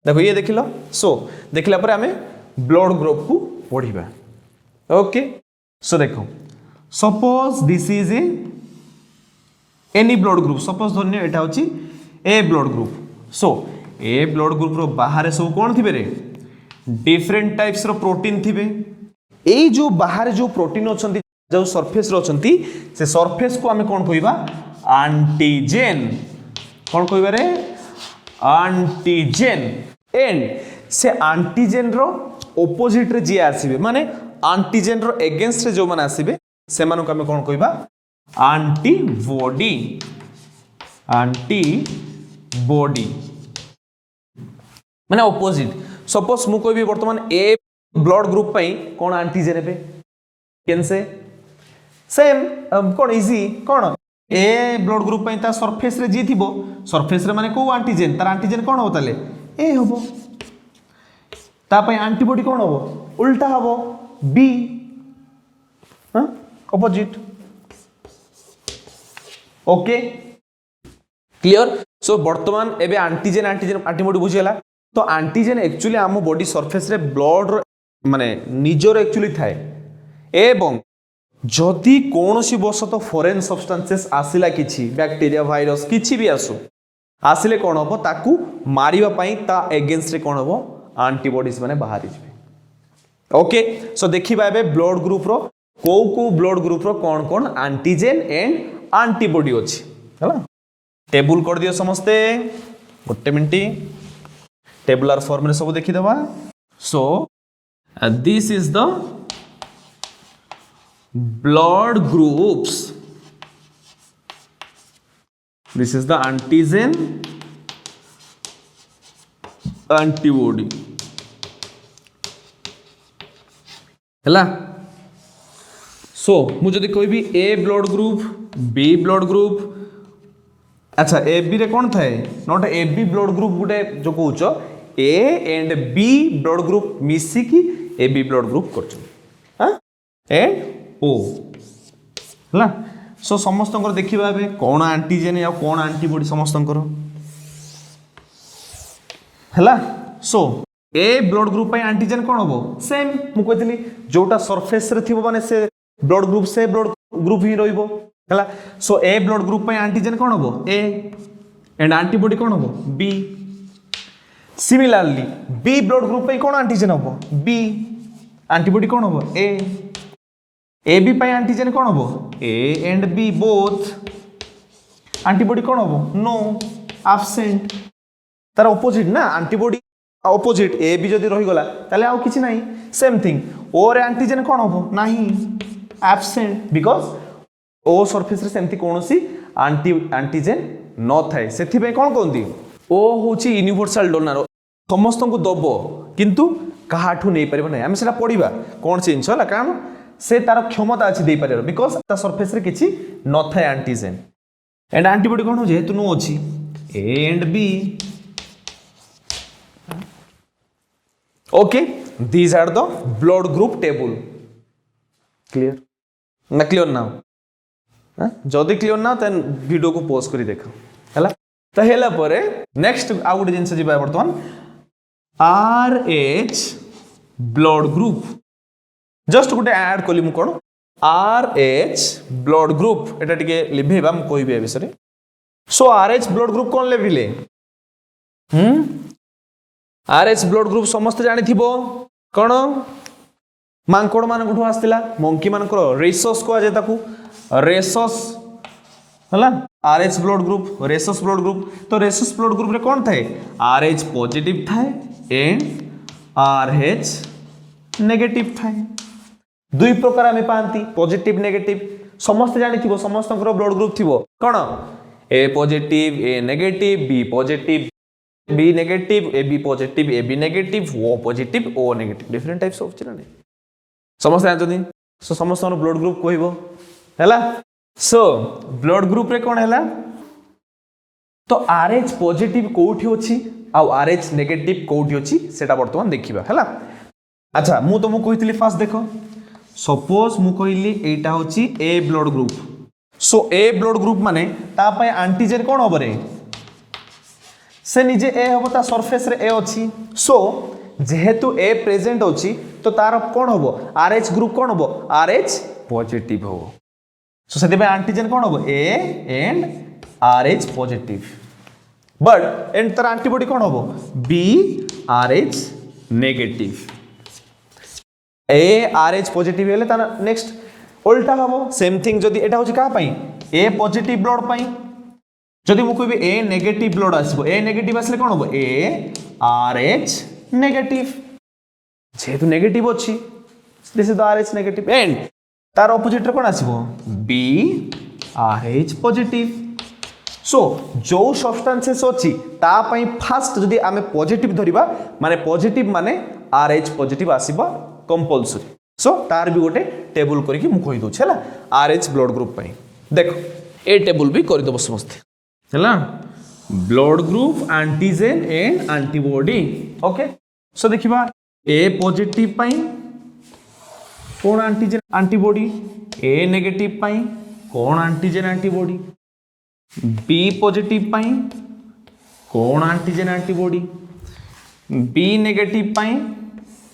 देखो ये देखिलो सो देखला पर हमें ब्लड ग्रुप को पढ़िबा ओके सो देखो suppose this is a any blood group suppose धन्य एटा होची ए blood group so A blood group रो बाहर सब कौन थिबे रे डिफरेंट टाइप्स रो प्रोटीन थिबे ए जो बाहर जो प्रोटीन अछंती जो सरफेस रो अछंती से सरफेस को हमें कौन कहबा एंटीजेन कौन कहबा रे एंटीजेन एंड से एंटीजेन रो ऑपोजिट रे जे आसीबे माने एंटीजेन रो अगेंस्ट रे जो माने आसीबे से मानको हमें कौन कहबा एंटीबॉडी एंटीबॉडी माने ऑपोजिट सपोज मु कहबी वर्तमान ए ब्लड ग्रुप पई कौन एंटीजेन हेबे केन से सेम कौन इजी कौन ए ब्लड ग्रुप पई ता सरफेस रे जी थिबो सरफेस रे माने को एंटीजेन तार एंटीजेन कौन हो ताले ए होबो ता पई एंटीबॉडी कौन होबो उल्टा होबो बी हां ऑपोजिट ओके क्लियर सो वर्तमान एबे एंटीजेन एंटीजेन एंटीबॉडी बुझियला तो एंटीजेन एक्चुअली आम बॉडी सरफेस रे ब्लड माने निजर एक्चुअली थाए एवं जदि कोनोसी बसत फॉरेन सब्सटेंसेस आसिला किछि बैक्टीरिया भाइरस किछि भी आसु आसिले कोन हबो ताकू मारिबा पई ता अगेंस्ट रे कोन हबो एंटीबॉडीज माने बाहरी जिवे ओके सो देखिबा एबे ब्लड ग्रुप रो को ब्लड ग्रुप रो कोन एंटीजेन एंड एंटीबॉडी अछि हला टेबल कर दियो समस्ते गोटे मिनिट टेबुलर फॉर्म रे सब देखि दबा सो this is the blood groups this is the antigen antibody हला सो मु जदि कहबी A blood group B blood group अच्छा ए बी रे कोन थाए not A B blood group गुटे जो कहउचो A and B blood group मिसी की ए बी ब्लड ग्रुप करछ हां एंड ओ हला सो समस्त देखिबा बे कोन एंटीजेन या कोन एंटीबॉडी समस्त हला सो ए ब्लड ग्रुप पे एंटीजेन कोन होबो सेम मु कहतली जोटा सरफेस रे थिबो माने से ब्लड ग्रुप से ब्लड ग्रुप ही रहइबो हला सो ए ब्लड ग्रुप पे एंटीजेन कोन होबो ए एंड एंटीबॉडी कोन होबो B similarly B blood group पे कोन एंटीजेन होबो बी एंटीबॉडी कोन होबो ए बी पाई एंटीजेन कौन होबो A and B both antibody कौन होबो नो एब्सेंट तार ऑपोजिट ना एंटीबॉडी ऑपोजिट ए बी जदी रही गला ताले आउ किछि नाही सेम थिंग ओ रे एंटीजेन कौन होबो नाही एब्सेंट बिकॉज़ ओ सरफेस रे सेमती कोनोसी एंटीजेन न थाए से कौन कहती ओ हूँ यूनिवर्सल डोनर समस्त को दब किंतु काहाठू नहीं पार ना आम से पढ़ा कौन से जिन है कारण से तार क्षमता अच्छी दे पार बिकज ता सरफेस रे किसी न थाए एंटीजेन एंड एंटीबॉडी कौन हो जेहेतु नो अच्छी A and B okay these are the blood group table clear ना क्लियर ना जदि क्लियर ना देन वीडियो को पॉज करी देख हैला तो हैला परे नेक्स्ट आउ गोटे जिनस जिबा वर्तमान RH ब्लड ग्रुप जस्ट गोटे ऐड कली मु कोन RH ब्लड ग्रुप एटा टिके लिभेबा मु कहबे ए विषय सो RH ब्लड ग्रुप कोन लेबिले RH ब्लड ग्रुप समस्त जानि थिबो कोन मांकड़ मानकठू आसला मंकी मानकर रेसस को आजे ताकू रेसस हला RH blood group rhesus blood group तो रेसस ब्लड ग्रुप रे कोन थाए RH पॉजिटिव थाए एंड RH नेगेटिव थाए दुई प्रकार आमे पांती पॉजिटिव नेगेटिव समस्त जानि थिबो समस्त ब्लड ग्रुप थिबो कोन A positive A negative B positive B negative AB positive AB negative O positive O negative different types of चिना समस्त जानते सो समस्त ब्लड ग्रुप कहबो हैला सो ब्लड ग्रुप रे कोन हैला तो RH पॉजिटिव कोठी अछि आ RH नेगेटिव कोठी अछि सेटा वर्तमान देखिबा हैला अच्छा मु तो मु कहितली फास्ट देखो सपोज मु कहली एटा होछि A blood group so A blood group माने ता पय एंटीजन कोन होबरे से निजे A होबो ता सरफेस रे A अछि सो जेहेतु A प्रेजेंट अछि तो तार कोन होबो RH ग्रुप कोन होबो RH पॉजिटिव होबो सो सेते पे एंटीजन कोन होबो A and RH positive but and तार एंटीबॉडी कोन होबो B RH negative A RH positive हेले तार नेक्स्ट उल्टा होबो सेम थिंग जदी एटा होछि का पई A पॉजिटिव ब्लड पई जदी मु कहबी A नेगेटिव ब्लड आसीबो A नेगेटिव आसले कोन होबो A RH नेगेटिव जेहेतु नेगेटिव अच्छी this is the RH negative and तार ऑपोजिट रे कोन आसीबो B RH पॉजिटिव सो जो सब्सटेंसेस अच्छी ता पई फास्ट जदी आमे पॉजिटिव धरिबा माने पॉजिटिव माने RH पॉजिटिव आसीबा कंपल्सरी सो तार भी गोटे टेबल करके मु कहि दउ छला RH ब्लड ग्रुप पई देखो ए टेबल भी कर दबो समस्त हैला blood group antigen and antibody okay so देखिबा A पॉजिटिव पाई कौन एंटीजन एंटीबॉडी A नेगेटिव पाई कौन एंटीजन एंटीबॉडी B पॉजिटिव पाई कौन एंटीजन एंटीबॉडी B नेगेटिव पाई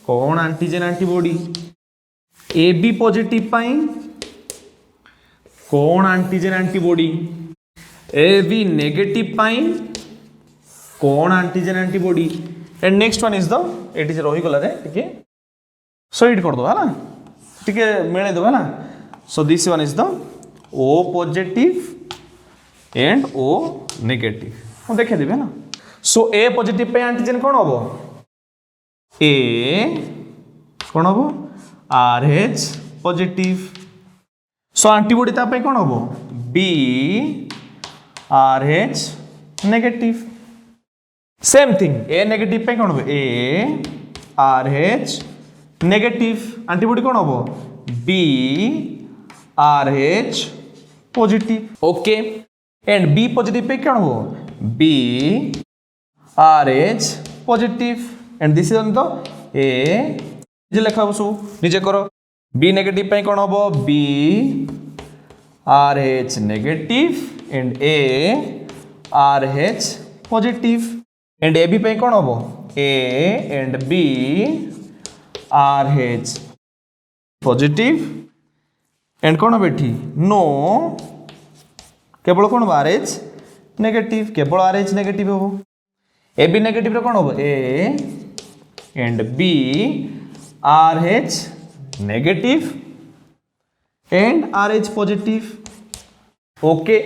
कौन एंटीजन एंटीबॉडी AB पॉजिटिव पाई कौन एंटीजन एंटीबॉडी AB नेगेटिव पाई कौन antigen antibody and next one is the eighty से रही गला रे टिके सो इट कर दो है ना टिके मेळे दो है ना सो this one is the O positive and O negative हम देखे देबे ना सो A पॉजिटिव पे एंटीजन कोन होबो A कोन होबो RH पॉजिटिव सो एंटीबॉडी ता पे कोन होबो B RH negative same thing A negative पे कोन होबो A RH नेगेटिव एंटीबॉडी कोन होबो B RH positive okay and B positive pay कोन होबो B RH positive and this is on the A जे लेखा बसु निजे करो B नेगेटिव पे कोन होबो B RH negative and A RH positive and AB पे कोन होबो A and B RH positive and कोन होबे एठी नो केवल कोन होबो RH नेगेटिव केवल RH नेगेटिव होबो AB नेगेटिव रे कोन होबो A and B RH negative and RH positive okay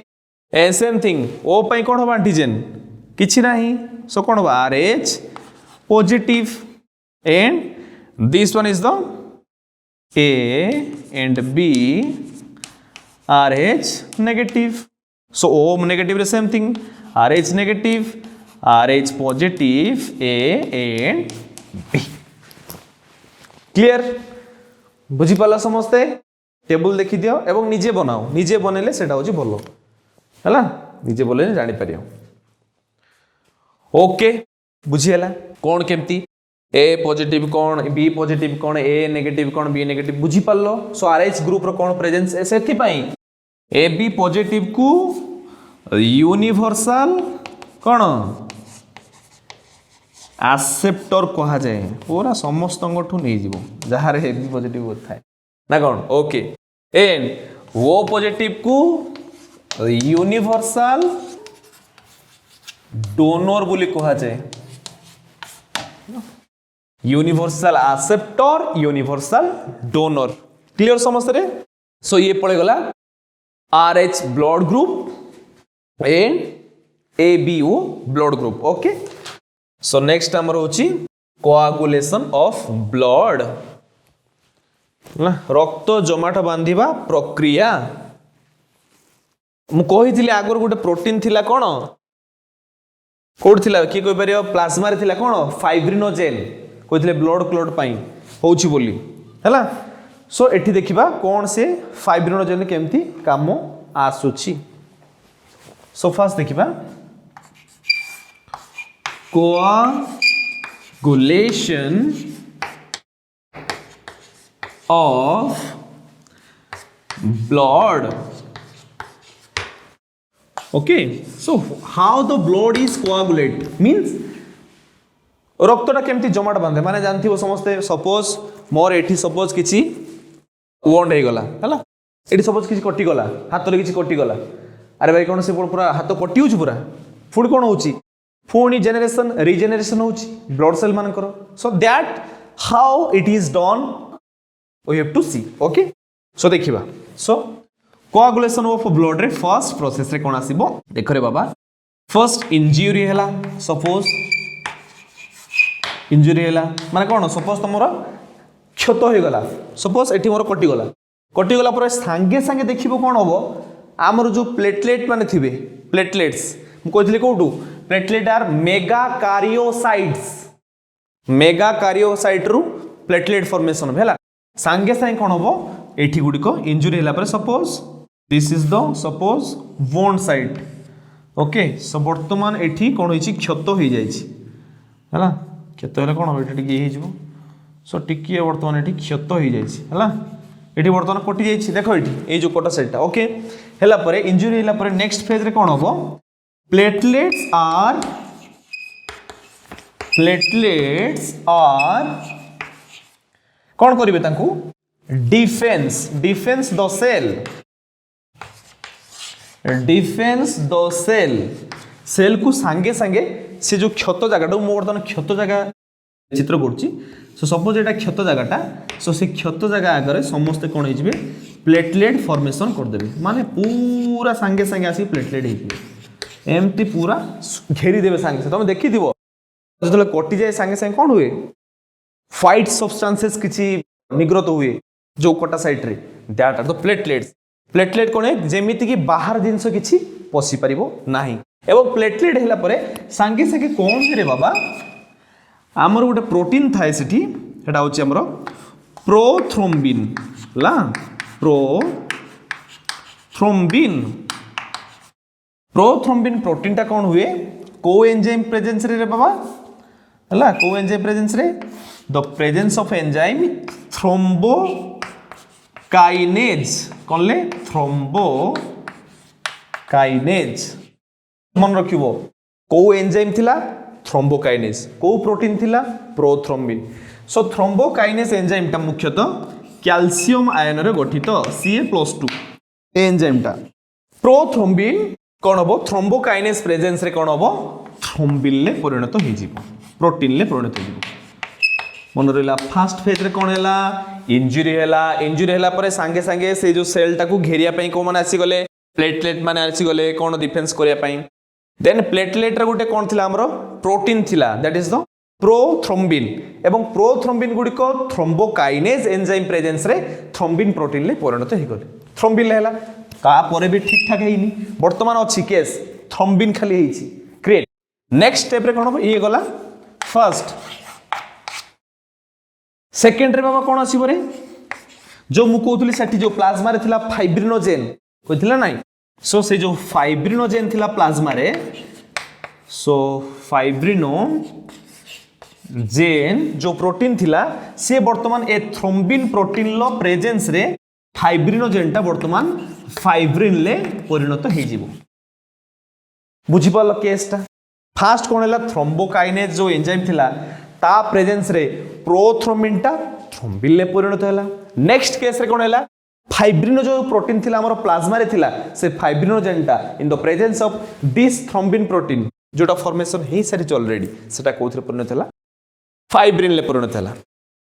and same thing O पे कोन होबो एंटीजन किछि नाही सो कोन होबो RH positive and this one is the A and B RH negative so O negative रे same thing RH negative RH positive A and B clear बुझी पाला समस्ते टेबल देखि दियो एवं निजे बनाओ निजे बनेले सेटा होची भलो हला निजे बोले जानि परियो ओके बुझीला कौन केमती ए पॉजिटिव कौन बी पॉजिटिव कौन ए नेगेटिव कौन बी नेगेटिव बुझी पालो सो आरएच ग्रुप रो कौन प्रेजेंस सेथि पई ए बी पॉजिटिव को यूनिवर्सल कौन एक्सेप्टर कहा जाए पूरा समस्त ठू नहीं जीवो जहार ए बी पॉजिटिव थाए ना कौन ओके एंड ओ पॉजिटिव को यूनिवर्सल डोनर बोली कहा जाए universal acceptor universal donor clear समस्त रे सो ये पड़े गला RH blood group and ABO blood group okay so next हमर होची कोआगुलेशन ऑफ ब्लड रक्त जमाट बांधिबा प्रक्रिया मु कहिथिले आगर गोटे प्रोटीन थिला कोन कोड थिला की कोइ परियो प्लाज्मा रे थिला कोन फाइब्रिनोजेन कहिथिले ब्लड क्लॉट पई होउची बोली हैला सो एठी देखिबा कोन से फाइब्रिनोजेन केमती काम आसुची सो फास्ट देखिबा coagulation of blood okay so how the blood is coagulate means रक्तटा केमती जमाट बांधे माने जानथिबो समस्ते सपोज मोर एठी सपोज किछि वोंड हे गला हला एठी सपोज किछि कटि गला हाथ रे किछि कटि गला अरे भाई कोन से पूरा हाथ कटि होछ पूरा फुड कोन होची फुनी जनरेशन रीजनरेशन होची ब्लड सेल मान करो so that how it is done we have to see okay so देखिबा सो कोआगुलेशन ऑफ ब्लड रे फर्स्ट प्रोसेस रे कोन आसीबो देखो रे बाबा फर्स्ट इंजुरी हैला सपोज इंजुरी हैला माने कोन सपोज तमरो क्षत हो गला सपोज एठी मोर कटि गला पर संगे संगे देखिबो कोन होबो आमर जो प्लेटलेट माने थिबे प्लेटलेट्स मु कहथिले कोटू प्लेटलेट आर मेगाकारियोसाइट रु प्लेटलेट फॉर्मेशन भेला संगे संगे कोन होबो एठी गुडी को इंजुरी हैला पर suppose this is the suppose wound site okay so वर्तमान एठी कोन होईची क्षत होई जाईची हैला क्षत हैला कोन होई एठी हे हिजबो सो टिकी वर्तमान एठी क्षत होई जाईची हैला एठी वर्तमान कटि जाईची देखो एठी ए जो कोटा साइटटा ओके हैला पर इंजुरी हैला पर नेक्स्ट फेज रे कोन होबो प्लेटलेट्स आर कौन करिवे तांकू डिफेंस द सेल को सांगे सांगे से जो क्षत जगह मो बर्तमान क्षत जगह चित्र करछि सो सपोज एटा क्षत जगहटा सो से क्षत जगह आगे समस्त कौन हो प्लेटलेट फॉर्मेशन कर देबे माने पूरा सांगे सांगे आसी प्लेटलेट हे एमती पूरा घेरी देवे सांगे तुम देखी दिवो जो कटि जाए सांगे सांगे कौन हुए व्हाइट सब्सटेंसेस किछि निग्रत हुए जो कटा साइड रे दैट आर द प्लेटलेट कोन है जेमिति कि बाहर जिंस किछि पसी परिबो नाही एवं प्लेटलेट हैला परे सांगे सांगे कौन रे बाबा हमर गोटे प्रोटीन थाए सेठी हेटा होछि हमर प्रोथ्रोम्बिन ला प्रोथ्रोम्बिन प्रोटीन टा कौन हुए कोएंजाइम प्रेजेंस रे बाबा हला कोएंजाइम प्रेजेंस रे the presence of enzyme thrombokinase कौन ले थ्रोम्बोकाइनेज मन रखिबो को एंजाइम थिला थ्रोम्बोकाइनेज को प्रोटीन थिला प्रोथ्रोम्बिन सो थ्रोम्बोकाइनेज एंजाइम टा मुख्यतः कैल्शियम आयन रे गठित Ca+2 एंजाइम टा प्रोथ्रोम्बिन कौन हम थ्रोम्बोकाइनेज प्रेजेंस रे कौन हम थ्रोम्बिन ले परिणत हो प्रोटीन ले परिणत हो मन रहा फास्ट फेज रे कौन है इंजुरी है पर सांगे सांगे से जो सेल टाकू घेरिया पई को माने आसी गले प्लेटलेट माने आसी गले कौन डिफेंस करिया पई देन प्लेटलेट रे गोटे कौन थिला हमरो प्रोटीन थिला दैट इज द प्रोथ्रोम्बिन एवं प्रोथ्रोम्बिन गुडी को थ्रोम्बोकाइनेज एंजाइम प्रेजेंस रे थ्रोम्बिन प्रोटीन ले परिणत हो गले थ्रोम्बिन हैला तापर भी ठीक ठाक है बर्तमान अच्छी केस थ्रोम्बिन खाली है क्रिएट नेक्स्ट स्टेप रे कौन हम ये गला फर्स्ट सेकेंड रे बाबा कौन आसीबो रे जो मु कहतुली सेठी जो प्लाज्मा रे थिला फाइब्रिनोजेन कहथिला नाही सो से जो फाइब्रिनोजेन थिला प्लाज्मा रे सो फाइब्रिनोजेन जो प्रोटीन थिला से वर्तमान ए थ्रोम्बिन प्रोटीन लो प्रेजेंस रे फाइब्रिनोजेन टा वर्तमान फाइब्रिन ले परिणत हे जिवो बुझि पालो केस टा फास्ट कोन हला थ्रोम्बोकाइनेज जो एंजाइम थिला ता प्रेजेंस रे प्रोथ्रोम्बिन टा थ्रोम्बिन ले परिणत हला नेक्स्ट केस रे कोन हला फाइब्रिनो जो प्रोटीन थिला हमर प्लाज्मा रे थिला से फाइब्रिनोजेन टा in the presence of this thrombin protein जोटा फॉर्मेशन हे सारी ऑलरेडी सेटा कोथरे परिणत हला फाइब्रिन ले परिणत हला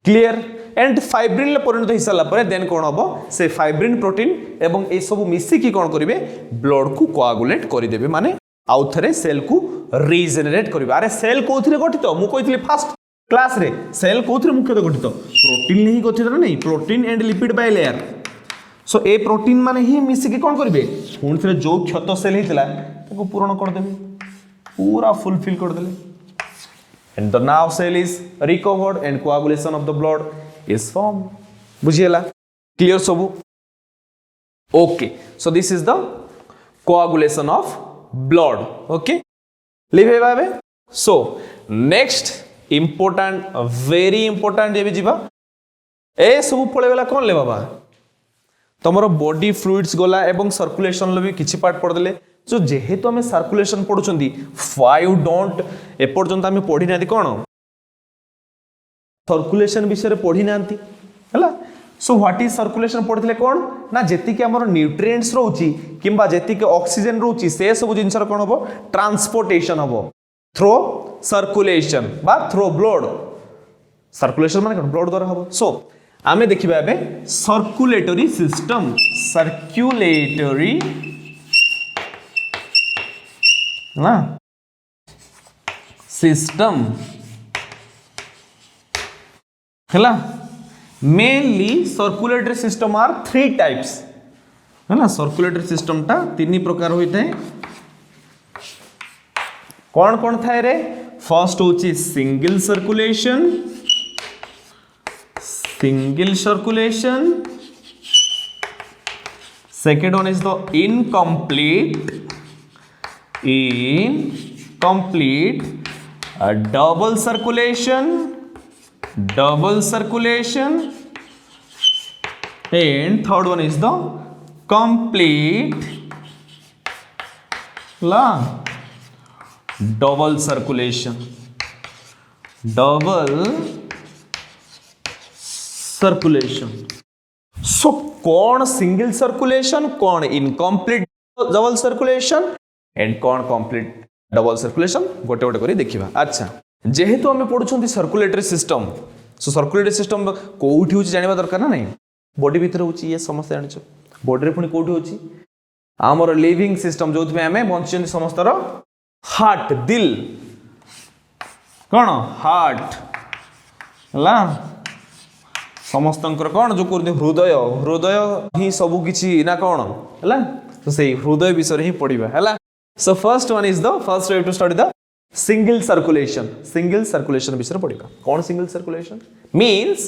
क्लियर एंड फाइब्रिन ले परिणत हो सारा पर देन कोन हबो से फाइब्रिन प्रोटीन एवं ए सब मिसी की कोन करिवे ब्लड को कोआगुलेट करि देबे माने आउ थरे सेल को रीजेनरेट करिवे अरे सेल कोथरे गठित मु कहितली फास्ट क्लास रे सेल कोथरे मुख्यतः गठित प्रोटीन ले ही गठित नहीं protein and lipid by layer so A protein माने ही मिसी की कोन करिवे पुन थरे जो क्षत सेल हितला ताको पूर्ण कर देबे पूरा फुलफिल कर देले and the now cell is recovered and coagulation of the blood is formed बुझियला क्लियर सब okay so this is the coagulation of blood okay लिखे बाबे so next important very important ये भी जीवा ए सब पळे गला कोन ले बाबा तमरो बॉडी फ्लूइड्स गला एवं सर्कुलेशन ले भी किछि पार्ट पड़ देले जो जेहेतु आम सर्कुलेशन पढ़ुंट फाइव डोंट एपर्यंत आम पढ़ी ना कौन सर्कुलेशन विषय पढ़ी ना सो व्हाट इज सर्कुलेशन पढ़ते कौन ना जी आम न्यूट्रिएंट्स रोची किंबा जी ऑक्सीजन रोची से सब जिन कौन हम ट्रांसपोर्टेशन हम थ्रो सर्कुलेशन बा थ्रो ब्लड सर्कुलेशन माने कौन ब्लड द्वारा हम सो आम देखा सर्कुलेटरी सिस्टम सर्कुलेटरी ना सिस्टम है mainly circulatory system are three types है ना सर्कुलेटरी सिस्टम टा तीन प्रकार होता है कौन कौन थाए रे फर्स्ट होची single circulation second one is the incomplete double circulation and third one is the complete double circulation so कौन सिंगल सर्कुलेशन कौन इनकम्प्लीट डबल सर्कुलेशन एंड कौन कंप्लीट डबल सर्कुलेशन गोटे गोटे करी देखिबा अच्छा जेहेतु आम पढ़ुं circulatory system so circulatory system कौटी होची जानिबा दरकार ना नहीं बॉडी भीतर होची ये समस्त जानिछो बॉडी रे पुनी कौटी होची आमर लिविंग सिस्टम जो आम बंचन समस्तर हार्ट दिल कौन हार्ट हला समस्त कौन जो हृदय हृदय ही सब किछि ना कौन हला तो से हृदय विषय ही पढ़िबा हला So first one is the first we have to study the single circulation विषय पढ़िबा कौन single circulation means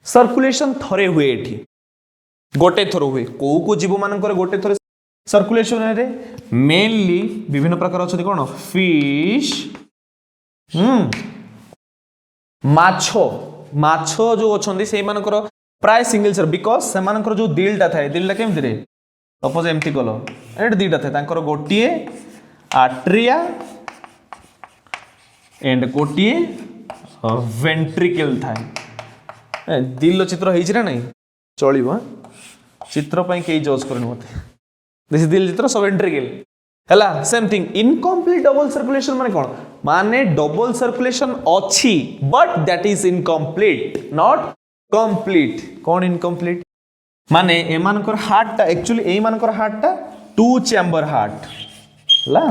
circulation थरे हुए एठी गोटे थर हुए को जीव मानकर गोटे थर सर्कुलेशन रे मेनली विभिन्न प्रकार अछि कोन फिश माछो जो अछंदी से मानकर प्राय सिंगल सर बिकॉज से मानकर जो दिलटा थाए दिलटा केमति रे सपोज एमती कल एट दीटा थे तांकर गोटे आट्रिया एंड गोटे वेंट्रिकल थाए दिल चित्र है ना चलो चित्र कई जज कर मत दिल चित्र सब वेंट्रिकल है same thing incomplete double circulation माने कौन माने डबल सर्कुलेशन अच्छी but that is incomplete not complete कौन इनकम्प्लीट माने एमानकर हार्ट टा एक्चुअली ए मानकर हार्ट टा टू चैम्बर हार्ट ला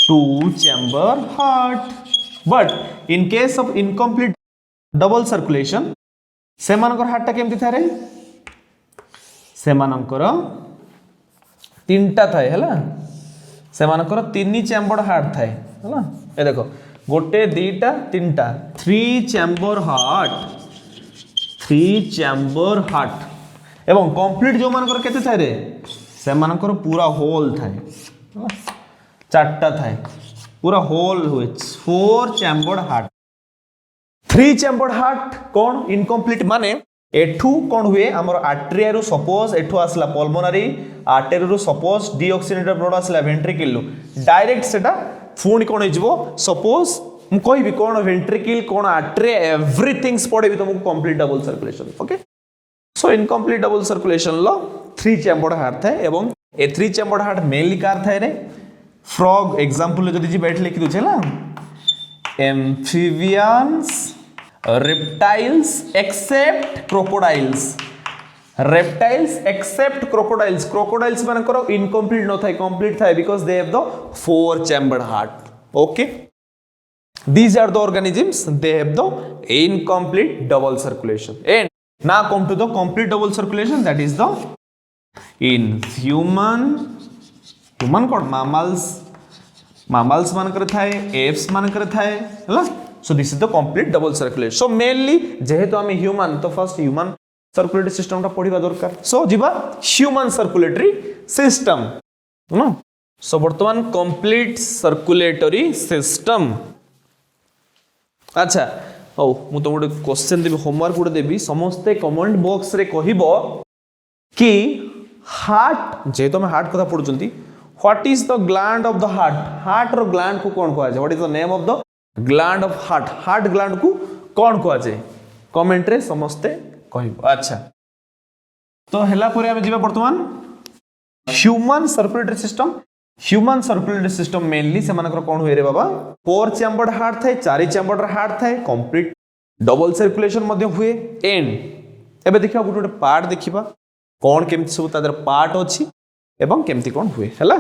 two chamber heart but in case of incomplete double circulation से मानकर हार्ट टा केमती था रे से मानकर तीनटा थाए है से मानकर तीन चैम्बर हार्ट थाए है ये देख गोटे दीटा तीनटा थ्री चैम्बर हार्ट एवं कंप्लीट जो मानकर केते थाए रे से मानकर पूरा होल थाए चारटा थाए पूरा होल हुए 4 चैम्बर हार्ट 3 चैम्बर हार्ट कौन इनकम्प्लीट माने एठू कौन हुए आमर आर्टेरिया रु सपोज एठू आसला पल्मोनारी आर्टेरिया रु सपोज डीऑक्सीनेटेड ब्लड आसला वेंट्रिकल डायरेक्ट सेटा पुणी कौन हो सपोज मु कहबी कौन वेंट्रिकल कौन आर्टेरिया एवरीथिंग्स पढ़ेबी तुमको complete double circulation okay so incomplete double circulation लो 3 चैम्बर हार्ट थाए एवं ए 3 चैम्बर हार्ट मेनली कार थाए रे फ्रॉग एग्जांपल जदि जी बैठ लिखि दुछे ना amphibians reptiles except crocodiles crocodiles मानकर incomplete no थाए complete थाए because they have the 4 chambered heart okay these are the organisms they have the incomplete double circulation and now come to the complete double circulation that is the in human कौन mammals मानकर थाए apes मानकर थाए है so this is the complete double circulation so mainly जेहेतु आम ह्यूमन तो फर्स्ट ह्यूमन सर्कुलेटरी सिस्टम टा पढ़िबा दरकार so जीवा ह्यूमन सर्कुलेटरी सिस्टम ना so वर्तमान कंप्लीट सर्कुलेटरी सिस्टम अच्छा हो मु तो गोटे क्वेश्चन देबी होमवर्क गोटे देबी समस्ते कमेंट बॉक्स रे कहिबो कि हार्ट जेहेतु हम हार्ट कथा पढुचंती what is the gland of the heart रो ग्लैंड को कोन कहै छै what is the name of the gland of heart gland को कौन कह जाए कमेंट रे समस्ते कहब अच्छा तो हेला परे हम जीवा वर्तमान ह्यूमन सर्कुलेटरी सिस्टम मेनली से मानकर कौन हुए रे बाबा 4 चैम्बर्ड हार्ट थाए 4 चैम्बर्ड हार्ट थाए कंप्लीट डबल सर्कुलेशन मध्ये हुए एंड एबे देखिबा गोटे पार्ट देखिबा कौन केमति सब तादर पार्ट अछि एवं केमति कौन हुए हला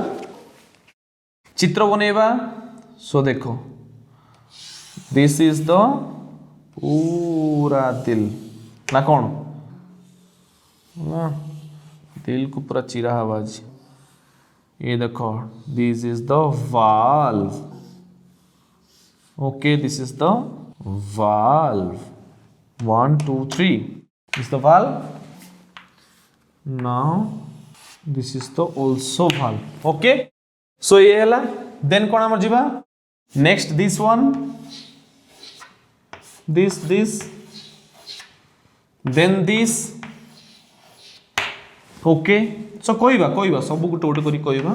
चित्र बनेबा सो देखो दिस इज द पूरा दिल ना कौन ना दिल को पूरा चिरा आवाज ये देखो this is the valve okay this is the valve 1 2 3 is the valve now this is the also valve okay so ये हला then कौन हमर जीवा next this one this then this okay so कहबा सब गोटे गोटे करी कहबा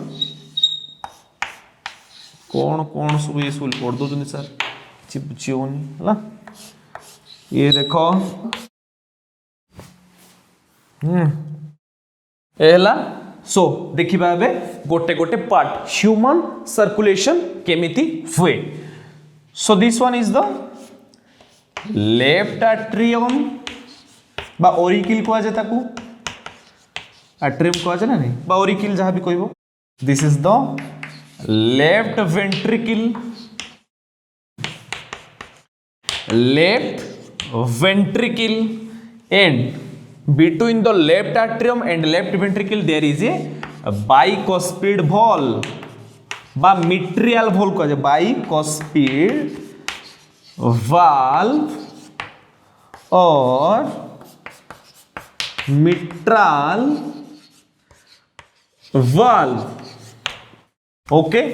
कौन सब ये सब पढ़ दो सर କିଛି ବୁଝି होनी है ये देखो एला सो देखिबा बे गोटे गोटे पार्ट ह्यूमन सर्कुलेशन केमिति हुए सो this one is the left atrium बा ओरिकिल को जाए ताकू एट्रियम को जाए ना नहीं बा ओरिकिल जहां भी कहबो this is the left ventricle and between the left atrium and left ventricle there is a bicuspid valve बा मिट्रियल valve को जाए bicuspid valve और mitral valve okay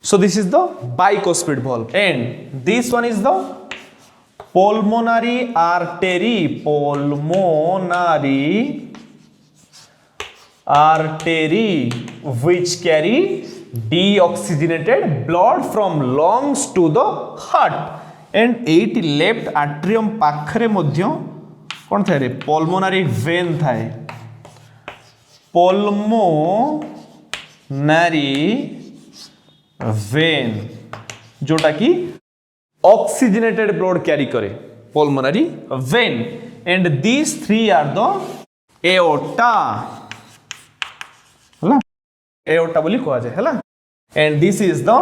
so this is the bicuspid valve and this one is the pulmonary artery which carry deoxygenated blood from lungs to the heart and 8 left atrium पाखरे मध्य कौन थाए रे pulmonary vein थाए pulmonary vein जोटा की oxygenated blood carry करे pulmonary vein and these three are the aorta हला aorta बोली कहा जाए हला and this is the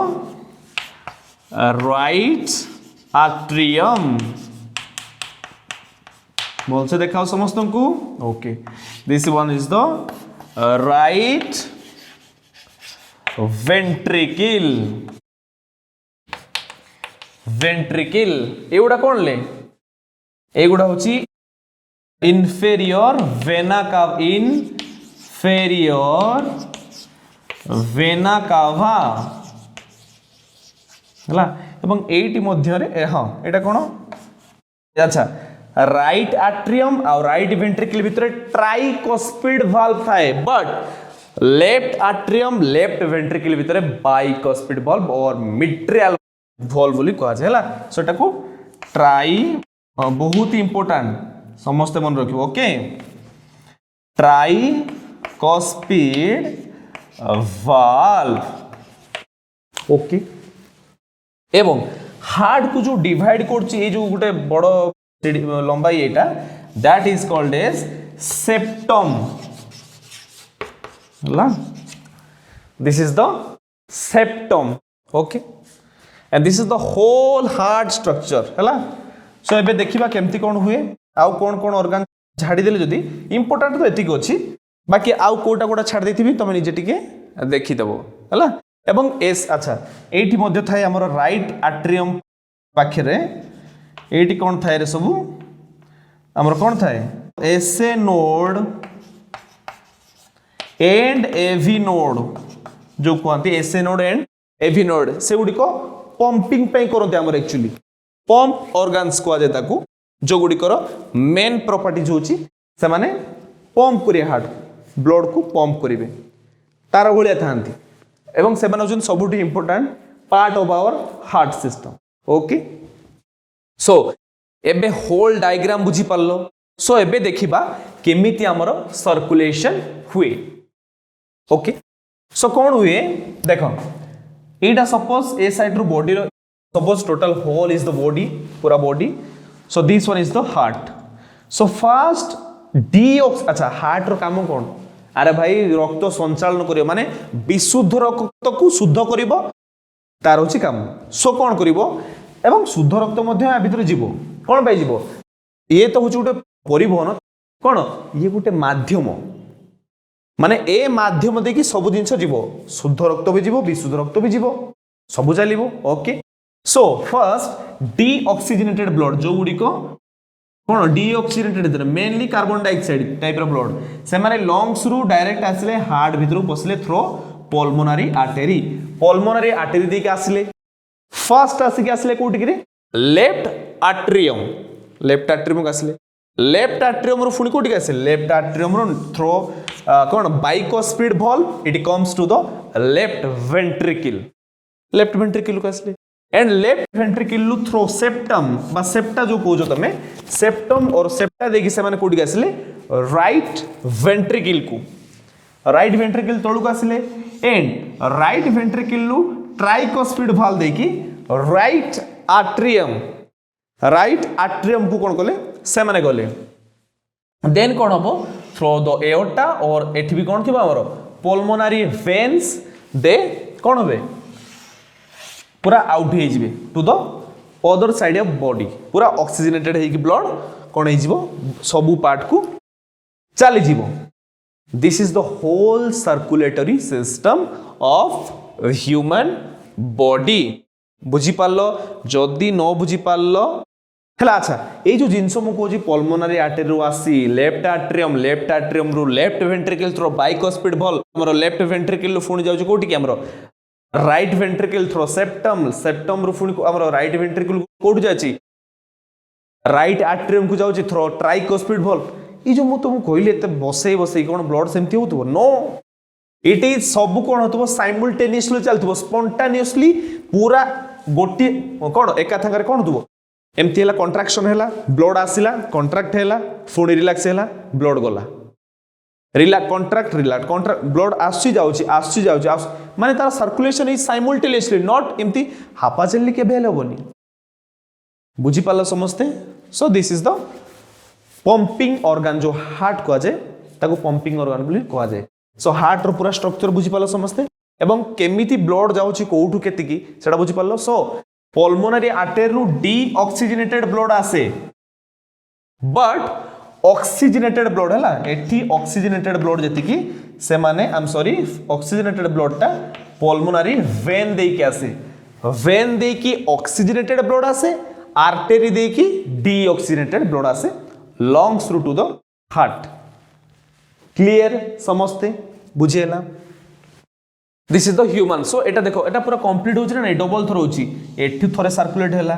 right atrium बोल से देखाओ समस्त को okay this one is the right ventricle ventricle एगुड़ा कौन ले एगुड़ा होची इन्फेरियर वेना का इन्फेरियर वेना कावा हला एवं एटी मध्य रे हां एटा कोन अच्छा राइट एट्रियम और राइट वेंट्रिकल भितर ट्राइकोस्पिड वाल्व थाए but left atrium left ventricle भितर बाइकोस्पिड वाल्व और मिट्रियल वाल्व बोली कहा जाय हला सेटा को ट्राई बहुत इंपोर्टेंट समस्त मन रखियो ओके ट्राइकोस्पिड वाल्व ओके एवं हार्ट को जो डिवाइड करछि ए जो गोटे बड़ लंबाई एटा that is called as septum हला this is the septum okay and this is the whole heart structure हला सो एबे देखिबा केमती कोन हुए आउ कोन कोन ऑर्गन छाडी देले जदी इंपोर्टेंट तो एतिक अछि बाकी आउ कोटा कोटा छाड़ देथिबी तमे निजे टिके देखि देबो हला एवं एस अच्छा एठी मध्य थाए हमर राइट एट्रियम पाखरे एठी कोन थाए रे सब हमर कोन थाए SA node and AV node जो कहते SA node and AV node से गुडी को पंपिंग पे करते हमर एक्चुअली पंप ऑर्गन्स को आजे ताकू जो गुडी कर मेन प्रॉपर्टीज होची से माने पंप करिया हार्ट ब्लड को पंप करिवे तार भलिया थांती एवं से माने सबुठी important part of our heart system okay so एबे होल डायग्राम बुझी पारलो सो एबे देखिबा केमिति हमर सर्कुलेशन हुए ओके सो कोन हुए देखो एटा सपोज ए साइड रो बॉडी रो suppose total whole is the body पूरा body so this one is the heart so first डीऑक्स अच्छा हार्ट रो काम कोन अरे भाई रक्त संचालन करियो माने विशुद्ध रक्त को शुद्ध करिवो तार होची काम सो कोन करिवो एवं शुद्ध रक्त मध्य आ भीतर जीवो कोन पाई जीवो ये तो होची गोटे परिवहन कोन ये गोटे माध्यम माने ए माध्यम देखि सब जिंस जीवो शुद्ध रक्त भी जीवो विशुद्ध रक्त भी जीवो सब चलिवो okay so first deoxygenated blood जो गुडी को कोन deoxygenated mainly carbon dioxide type रो ब्लड से माने लंग्स रु डायरेक्ट आसले हार्ट भीतर पसले थ्रो पल्मोनरी आर्टरी देके आसले फर्स्ट आसी के आसले कोठी रे लेफ्ट एट्रियम को आसले लेफ्ट एट्रियम रो फुनी कोठी आसले लेफ्ट एट्रियम रो थ्रो कोन bicuspid valve it comes to the left ventricle को आसले and left ventricle through septum बा सेप्टा जो कहजो तमे सेप्टम और सेप्टा देखि से माने कोडी आसले राइट वेंट्रिकल तळु को आसले एंड राइट वेंट्रिकल लु ट्राइकोस्पिड वाल्व देखि राइट एट्रियम को कोन कले से माने गले देन कोन हबो थ्रो द एओर्टा और एठी भी कोन थिबा हमर पल्मोनरी वेन्स दे कोन होबे पूरा आउट हो जिवे to the other side of body पूरा ऑक्सीजनेटेड है कि ब्लड कोन हो जिवो सबु पार्ट को चली जिवो this is the whole circulatory system of human body बुझी पारलो जदी न बुझी पारलो हला अच्छा ए जो जिंस मु कोजी पल्मोनरी आर्टरी रो आसी लेफ्ट एट्रियम रो left ventricle through bicuspid valve हमरो लेफ्ट वेंट्रिकल फुणी जाउची कोठी कि हमरो राइट वेंट्रिकल थ्रो सेप्टम रो फुणी हमरो राइट वेंट्रिकल कोठी जाची राइट एट्रियम को जाउची थ्रो ट्राइकोस्पिड वाल्व ई जो मु तुम कहली एते बसई कोन ब्लड सेमती होतबो नो इट इज सब कोन होतबो साइमल्टेनियसली चलतबो स्पॉन्टेनियसली पूरा गोटी कोन एका थंगरे कोन होतबो एमती हला कंट्राक्शन हला ब्लड आसिला कंट्रैक्ट हला फुणी रिलैक्स हला ब्लड गला कंट्रैक्ट ब्लड आसी जाउची माने तार सर्कुलेशन इज साइमल्टेनियसली नॉट एमती हापाचेली के भेल होबनी बुझी पाला समझते सो this is the pumping organ जो हार्ट को जाए ताको पंपिंग ऑर्गन बोली कहा जाए सो हार्ट रो पूरा स्ट्रक्चर बुझी पाला समझते एवं केमिति ब्लड जाउची कोठु केतिकी सेटा बुझी पालो सो पल्मोनरी आर्टरी रु डीऑक्सीजनेटेड ब्लड आसे बट ऑक्सीजनेटेड ब्लड है एठी ऑक्सीजनेटेड ब्लड जति कि से माने I am sorry oxygenated blood टा पल्मोनारी वेन दे के आसे वेन दे की ऑक्सीजनेटेड ब्लड आसे आर्टरी दे की डीऑक्सीजनेटेड ब्लड आसे lungs through to the heart clear समस्ते बुझेला this is the human so एटा देखो एटा पूरा कंप्लीट होची ना डबल थर होची एठी थरे सर्कुलेट हैला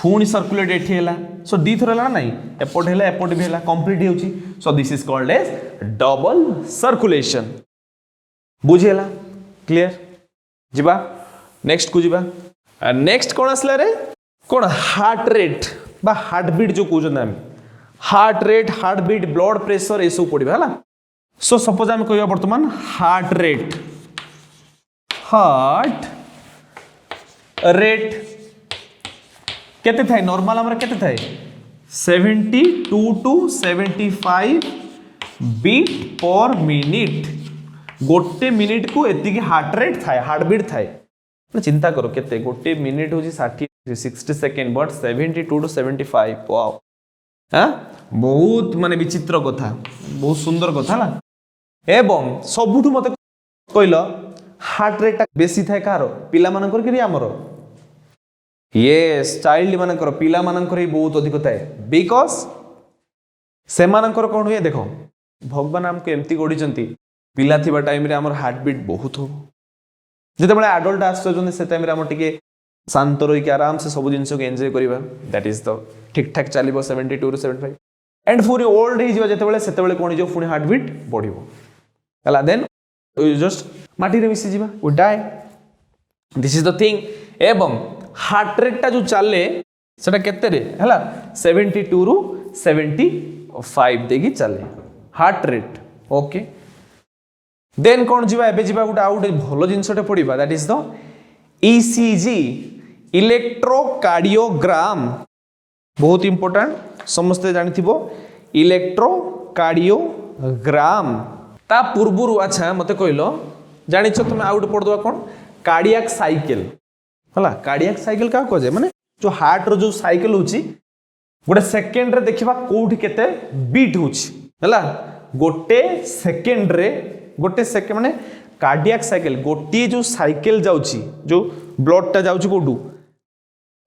पुणी सर्कुलेट एठी हैला सो डी थर हैला नहीं एपोर्ट हैला एपोर्ट भी हैला कंप्लीट होची so this is called as double circulation बुझेला क्लियर जिबा नेक्स्ट को जिबा नेक्स्ट कोन आसला रे कोन हार्ट रेट बा हार्ट बीट जो कहउछन हम heart rate heartbeat blood pressure ए सब पड़िबा हैला सो सपोज हम कहबा वर्तमान हार्ट रेट केते थाए नॉर्मल हमरा केते थाए 72 टू 75 बीट पर मिनिट गोटे मिनिट को एति की हार्ट रेट थाए हार्ट बीट थाए चिंता करो केते गोटे मिनिट होची 60 सेकंड बट 72 टू 75 वाओ हां बहुत माने विचित्र कथा बहुत सुंदर कथा ना एवं सबुठु मते कहलो हार्ट रेट बेसी थाए कार पिला मानकर कि आमर यस चाइल्ड मानकर पिला मानकर बहुत अधिक थाए बिकॉज से मानकर कौन हुए देखो भगवान आमको एमती गढ़ी पिला थिबा टाइम रे हमर हार्ट बीट बहुत हो जते बळे एडल्ट आसछन से टाइम रे हम टिके शांत रही के आराम से सब जिंस को एंजॉय करिबा दैट इज द ठीक ठाक चलिबो 72 to 75 and for old age जते बळे सेते बळे कोन जो फुनी हार्ट बीट बढ़िबो हला देन जस्ट माटी रे मिसी जीवा we die this is the thing एवं हार्ट रेट टा जो चले सेटा केते रे हला 72 रु 75 देगी चले हार्ट रेट ओके देन कोन जीवा एबे जीवा गुटा आउट भलो जिंसटे पडिबा that is the ECG electrocardiogram बहुत इंपोर्टेंट समस्त जानिथिबो इलेक्ट्रोकार्डियोग्राम ता पूर्वरु अच्छा मते कहलो जानिछ तुम आउट पड़ दवा कोन कार्डियक साइकिल हला कार्डियक साइकिल का कह जाय माने जो हार्ट रो जो साइकिल होची गोटे सेकंड रे देखिबा कोठी केते बीट होची हला गोटे सेकंड माने कार्डियक साइकिल गोटी जो साइकिल जाउची जो ब्लड टा जाउची कोडू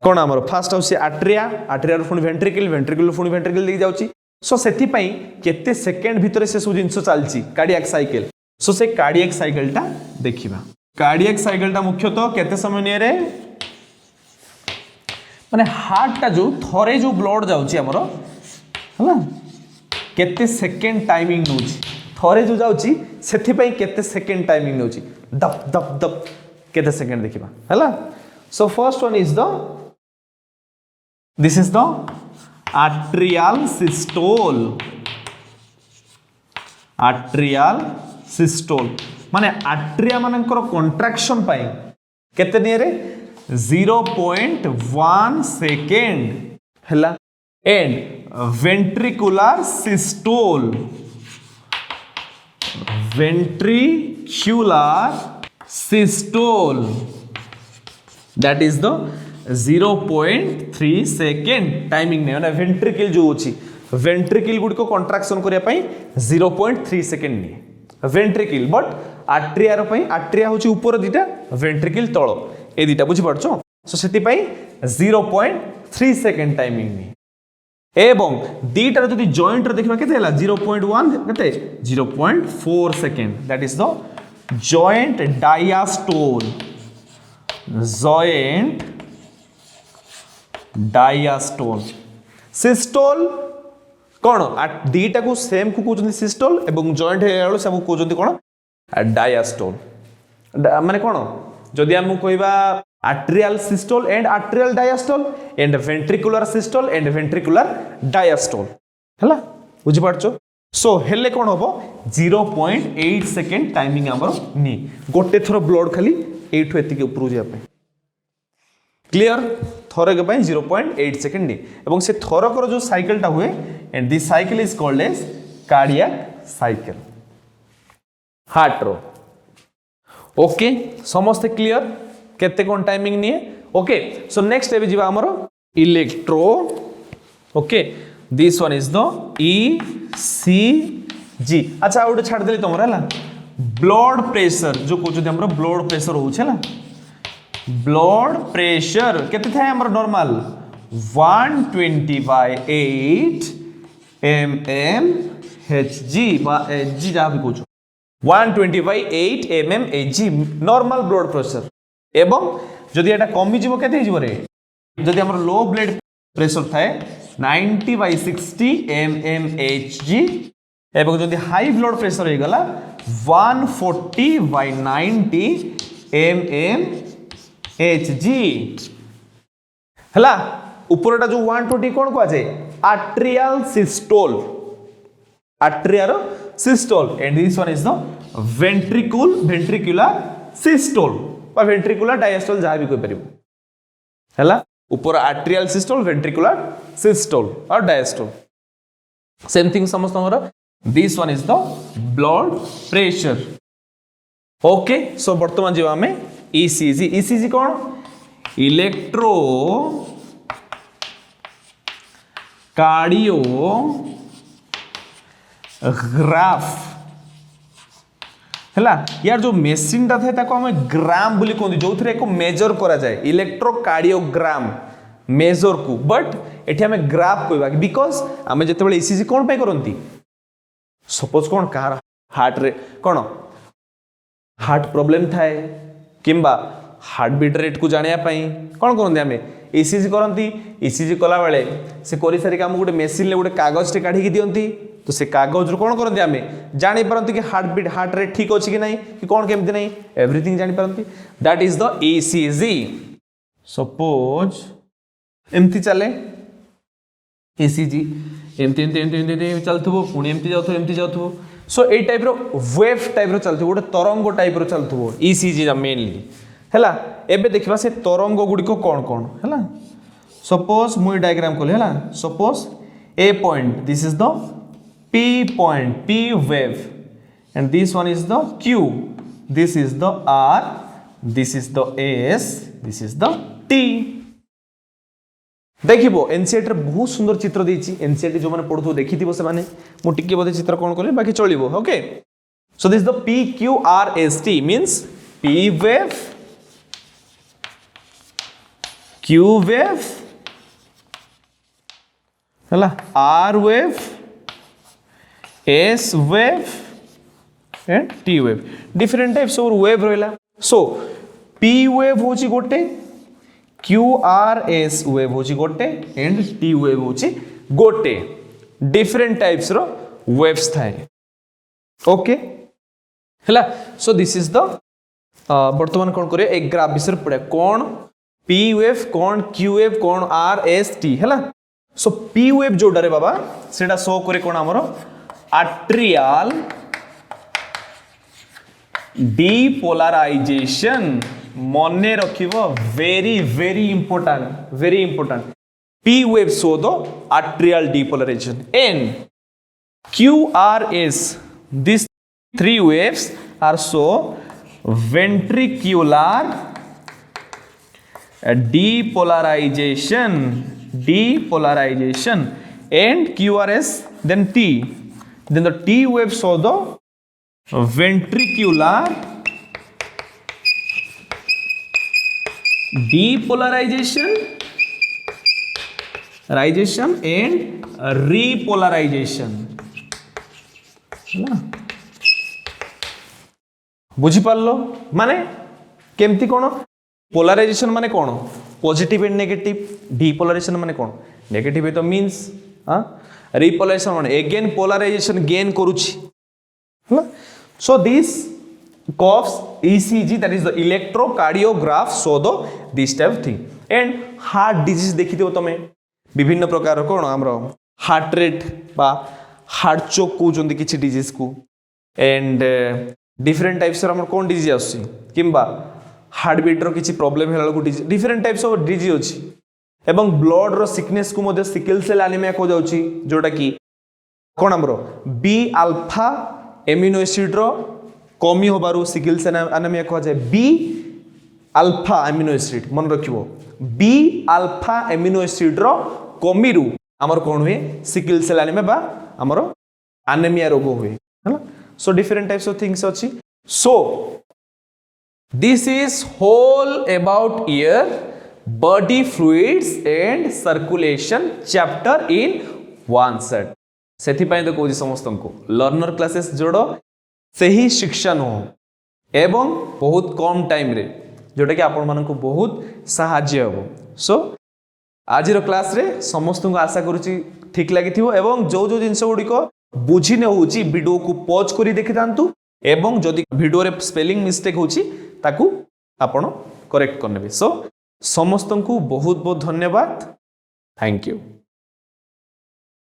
कोन हमर फास्ट हाउस आर्टेरिया आर्टेरिया रो फुनी वेंट्रिकल वेंट्रिकल रो फुनी वेंट्रिकल दे जाउची सो सेति पई केते सेकंड भीतर से सब जिंस चलची कार्डियक साइकिल सो से कार्डियक साइकिल टा देखिबा कार्डियक साइकिल टा मुख्यतः केते समय निये रे माने हार्ट टा जो थरे जो ब्लड जाउची हमर हला केते सेकंड टाइमिंग नउची थरे जो जाउची सेति पई केते सेकंड टाइमिंग नउची दप दप दप केते सेकंड देखिबा हला so first one is the this is the arterial systole माने आर्टेरिया मानकर कंट्रैक्शन पाई केते निये रे 0.1 सेकेंड हला and ventricular systole that is the 0.3 second timing ने वेंट्रिकल जो होची वेंट्रिकल गुडी को कंट्रैक्शन करिया पई 0.3 सेकेंड ने वेंट्रिकल बट आर्टेरिया रो पई आर्टेरिया होची ऊपर दिटा वेंट्रिकल तळ ए दिटा बुझी पड़छो सो सेति पई 0.3 सेकेंड टाइमिंग ने एवं दीटा जदि जॉइंट रे देखबा केते हला 0.1 केते 0.4 second that is the joint diastole systole कोन दीटा को सेम को कहउछन सिस्टोल एवं जॉइंट हेयालो सब कहउछन कोन डायस्टोल माने कोन जदि हम कहबा arterial systole and arterial diastole and ventricular systole and ventricular diastole हला बुझि पाछो सो हेले कोन होबो 0.8 सेकेंड टाइमिंग हमर नी गोटे थरो ब्लड खाली एठो एति के ऊपर जिया पे क्लियर थरे के पई 0.8 सेकेंड नी एवं से थरकर जो साइकिल टा हुए and this cycle is called as cardiac cycle heart रो ओके समस्त क्लियर केते कोन टाइमिंग निये ओके सो नेक्स्ट एबे जीवा हमरो electro okay this one is the ECG। अच्छा गोटे छाड़देली तुम है ब्लड प्रेशर जो कहते हम ब्लड प्रेशर हो ब्लड प्रेशर केते थाए हमर नॉर्मल 120/8 mmHg बा Hg जहाँ भी कहूँ 120/8 mmHg नॉर्मल ब्लड प्रेशर एवं जदि एटा कमी जीवो केते जीवो रे जदि हमर लो ब्लड प्रेशर थाए 90/60 mmHg एवं जदि हाई ब्लड प्रेशर हो गला 140/90 mmHg हला ऊपरटा जो 120 कोन को जाए arterial systole and this one is the ventricular systole बा वेंट्रिकुलर डायस्टोल जहाँ भी कोई परिबो हला ऊपर आर्टेरियल सिस्टोल वेंट्रिकुलर सिस्टोल और डायस्टोल सेम थिंग समस्त this one is the blood pressure okay so वर्तमान जीवा में ECG कौन इलेक्ट्रो कार्डियोग्राफ है यार जो मेसीन टा था ताको हमें ग्राम बोली कहते जो थे एक मेजर करा जाए इलेक्ट्रोकार्डियोग्राम मेजर को बट एठी हमें ग्राफ कहबा बिकॉज आमे जते बेले ECG कोन पे करंती सपोज कौन कहार हार्ट रे कौन हार्ट प्रॉब्लम थाए किंबा हार्ट बीट रेट को जानिया पई कौन करंती आमे ECG करंती ECG कला बेले से करि सारी काम गोटे मेसिन ले गोटे कागज टे काढी की दियंती तो से कागज रो कौन करंती आमे जानि परंती कि हार्ट बीट हार्ट रेट ठीक अछि कि नहीं कि कौन केमती नहीं एवरीथिंग जानि परंती that is the ECG suppose एमती चले ECG एमती चलथबो पुणी एमती जाउथबो सो ए टाइप रो वेव टाइप रो चलथबो गोटे तरंग टाइप रो चलथबो ECG जा मेनली हैला एबे देखिबा से तरंग गुडी को कोन कोन हैला सपोज मुई डायग्राम कोले हैला suppose A point this is the P point P wave and this one is the Q this is the R this is the S this is the T देखिबो एनसीईआरटी बहुत सुंदर चित्र देछि एनसीईआरटी जो माने पढथो देखिथिबो से माने मु टिके बोधे चित्र कोन करले बाकी चलिबो okay so this the PQRST means P wave Q wave हला R wave S wave and T wave different types of wave रहला सो P wave होची गोटे QRS wave होची गोटे एंड T wave होची गोटे डिफरेंट टाइप्स रो वेव्स थाए ओके हला सो दिस इज द वर्तमान कोन करे एक ग्राफ विषय पड़े कोन P wave कोन Q wave कोन RS T हला सो P wave जोडा रे बाबा सेटा शो करे कोन हमरो आर्टेरियल डीपोलराइजेशन मने रखिबो very very important P wave show the arterial depolarization and QRS these three waves are show ventricular depolarization and QRS then T then the T wave show the ventricular depolarization and repolarization बुझी पारलो माने केमती कोन पोलराइजेशन माने कोन पॉजिटिव एंड नेगेटिव डीपोलराइजेशन माने कोन नेगेटिव है तो मींस रिपोलराइजेशन माने अगेन पोलराइजेशन गेन करूची so this curves ECG that is the electrocardiograph show the this type of thing and heart disease देखिथिबो तमे विभिन्न प्रकार कोन हमरो हार्ट रेट बा हार्ट चोक को जंदी किछि डिजीज को एंड डिफरेंट टाइप्स हमर कोन डिजीज आसी किंबा हार्ट बीट रो किछि प्रॉब्लम हेला को डिफरेंट टाइप्स ऑफ डिजीज अछि एवं ब्लड रो सिकनेस को मध्ये सिकल सेल एनीमिया को जाउछि जोटा कि कोन हमरो बी अल्फा एमिनो एसिड रो कमी होबारु सिकल सेल एनीमिया को जाय बी अल्फा एमिनो एसिड मन रखिबो बी अल्फा एमिनो एसिड रो कमीरु आमर कौन हुए सिकल सेल एनीमिया बा आमर एनीमिया रोग हुए है so different types of things अच्छी so this is whole about your body fluids and circulation chapter in one set सेथि पई तो कहूँ समस्त को लर्नर क्लासेस जोड़ से ही शिक्षा नुह एवं बहुत कम टाइम रे जोटा कि आपण मानक बहुत साहाय्य हम सो आज क्लास रे समस्त को आशा करुच्ची ठीक लगी एवं जो जो जिनस गुड़िक बुझी न होची वीडियो को पॉज करी देखि थांतु एवं जदि वीडियो रे स्पेलिंग मिस्टेक होची ताकू आपण करेक्ट करनेबे सो समस्त को बहुत बहुत धन्यवाद थैंक यू।